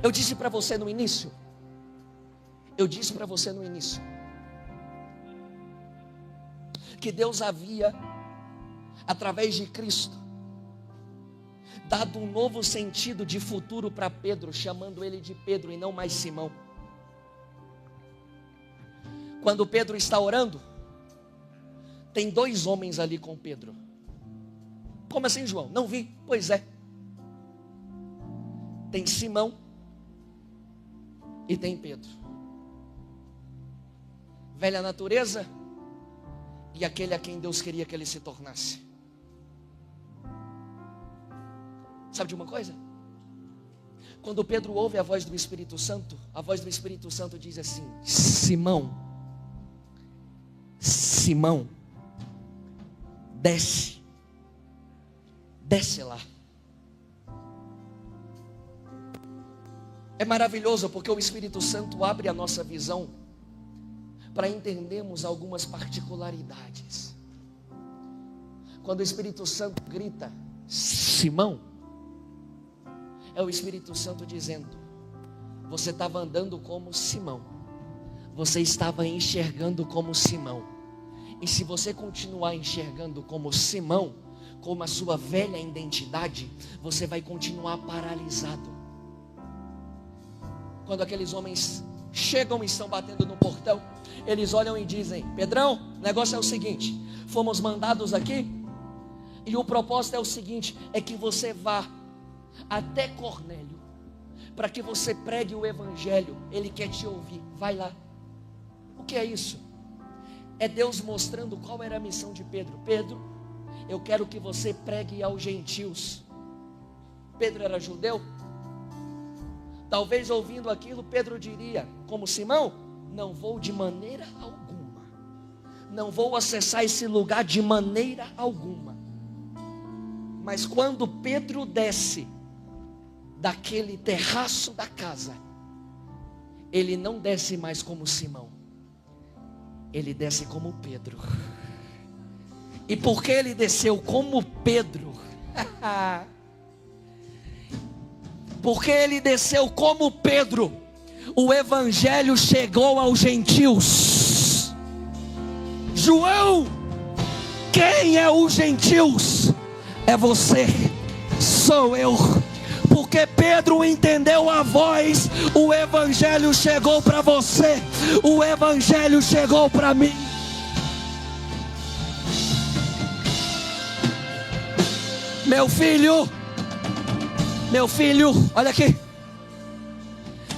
Eu disse para você no início. Que Deus havia, através de Cristo, dado um novo sentido de futuro para Pedro, chamando ele de Pedro e não mais Simão. Quando Pedro está orando, tem 2 homens ali com Pedro. Como assim, João? Não vi. Pois é. Tem Simão e tem Pedro. Velha natureza e aquele a quem Deus queria que ele se tornasse. Sabe de uma coisa? Quando Pedro ouve a voz do Espírito Santo, a voz do Espírito Santo diz assim: Simão, Simão, desce lá. É maravilhoso porque o Espírito Santo abre a nossa visão para entendermos algumas particularidades. Quando o Espírito Santo grita Simão, é o Espírito Santo dizendo: você estava andando como Simão, você estava enxergando como Simão, e se você continuar enxergando como Simão, como a sua velha identidade, você vai continuar paralisado. Quando aqueles homens chegam e estão batendo no portão, eles olham e dizem: Pedrão, o negócio é o seguinte, fomos mandados aqui, e o propósito é o seguinte, é que você vá até Cornélio, para que você pregue o evangelho, ele quer te ouvir, vai lá. O que é isso? É Deus mostrando qual era a missão de Pedro. Pedro, eu quero que você pregue aos gentios. Pedro era judeu? Talvez ouvindo aquilo, Pedro diria, como Simão: não vou de maneira alguma, não vou acessar esse lugar de maneira alguma. Mas quando Pedro desce daquele terraço da casa, ele não desce mais como Simão, ele desce como Pedro. E porque ele desceu como Pedro, porque ele desceu como Pedro, o evangelho chegou aos gentios. João, quem é os gentios? É você, sou eu. Porque Pedro entendeu a voz, o evangelho chegou para você, o evangelho chegou para mim. Meu filho, olha aqui.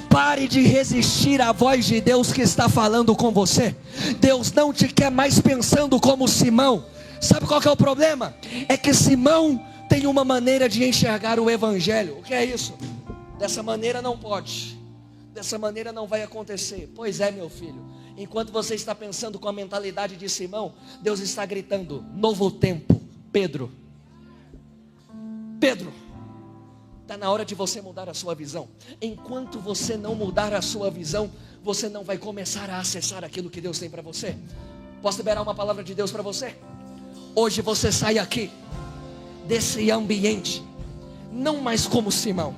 Pare de resistir à voz de Deus que está falando com você. Deus não te quer mais pensando como Simão. Sabe qual que é o problema? É que Simão tem uma maneira de enxergar o evangelho. O que é isso? Dessa maneira não pode, dessa maneira não vai acontecer. Pois é, meu filho, enquanto você está pensando com a mentalidade de Simão, Deus está gritando: novo tempo. Pedro, está na hora de você mudar a sua visão. Enquanto você não mudar a sua visão, você não vai começar a acessar aquilo que Deus tem para você. Posso liberar uma palavra de Deus para você? Hoje você sai aqui desse ambiente, não mais como Simão,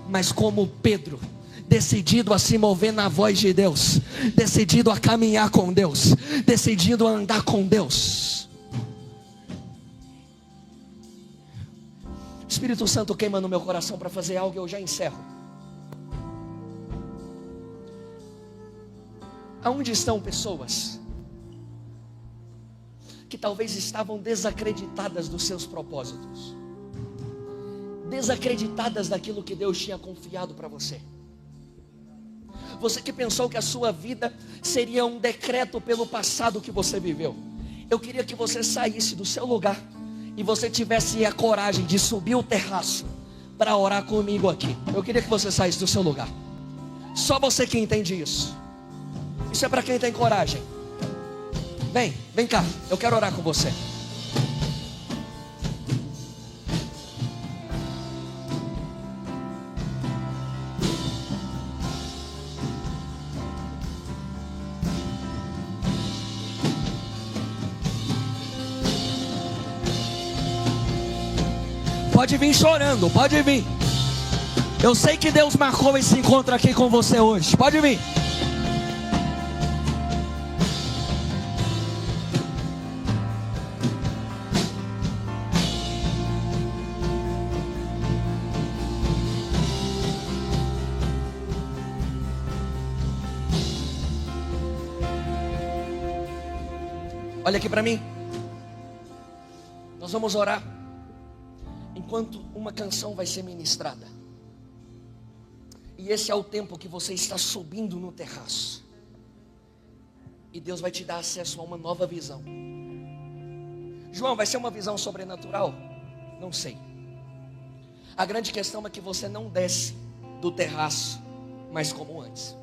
mas como Pedro, decidido a se mover na voz de Deus, decidido a caminhar com Deus, decidido a andar com Deus. O Espírito Santo queima no meu coração para fazer algo e eu já encerro. Aonde estão pessoas que talvez estavam desacreditadas dos seus propósitos, desacreditadas daquilo que Deus tinha confiado para você? Você que pensou que a sua vida seria um decreto pelo passado que você viveu. Eu queria que você saísse do seu lugar e você tivesse a coragem de subir o terraço para orar comigo aqui, eu queria que você saísse do seu lugar. Só você que entende isso. Isso é para quem tem coragem. Vem cá, eu quero orar com você. Pode vir chorando, pode vir. Eu sei que Deus marcou esse encontro aqui com você hoje. Pode vir. Olha aqui para mim. Nós vamos orar enquanto uma canção vai ser ministrada. E esse é o tempo que você está subindo no terraço. E Deus vai te dar acesso a uma nova visão. João, vai ser uma visão sobrenatural? Não sei. A grande questão é que você não desce do terraço mais como antes.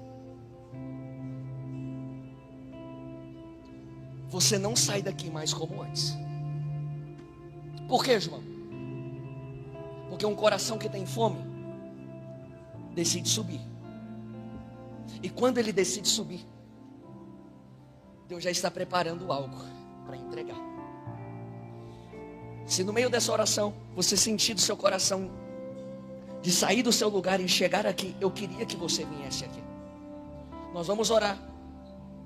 Você não sai daqui mais como antes. Por quê, João? Porque um coração que tem fome decide subir. E quando ele decide subir, Deus já está preparando algo para entregar. Se no meio dessa oração você sentir do seu coração de sair do seu lugar e chegar aqui, eu queria que você viesse aqui. Nós vamos orar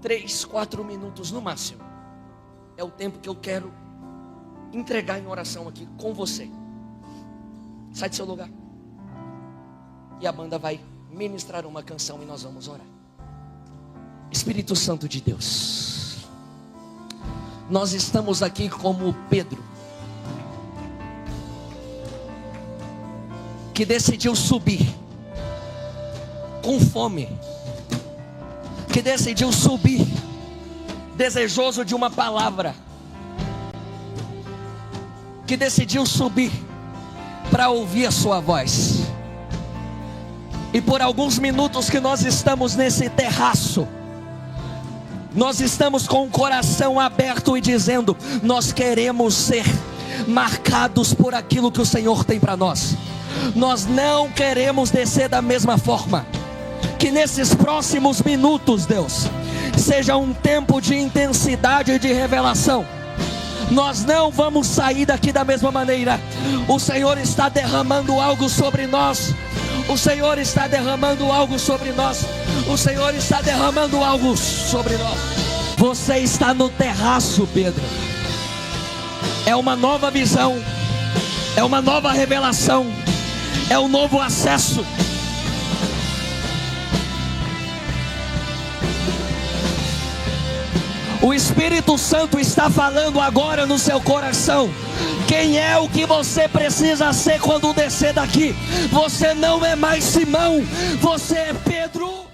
3, 4 minutos no máximo. É o tempo que eu quero entregar em oração aqui com você. Sai do seu lugar. E a banda vai ministrar uma canção e nós vamos orar. Espírito Santo de Deus, nós estamos aqui como Pedro, que decidiu subir com fome, que decidiu subir desejoso de uma palavra, que decidiu subir para ouvir a sua voz. E por alguns minutos que nós estamos nesse terraço, nós estamos com o coração aberto e dizendo: nós queremos ser marcados por aquilo que o Senhor tem para nós. Nós não queremos descer da mesma forma. Que nesses próximos minutos, Deus, seja um tempo de intensidade e de revelação. Nós não vamos sair daqui da mesma maneira. O Senhor está derramando algo sobre nós. O Senhor está derramando algo sobre nós. O Senhor está derramando algo sobre nós. Você está no terraço, Pedro. É uma nova visão, é uma nova revelação, é um novo acesso. O Espírito Santo está falando agora no seu coração. Quem é o que você precisa ser quando descer daqui? Você não é mais Simão, você é Pedro.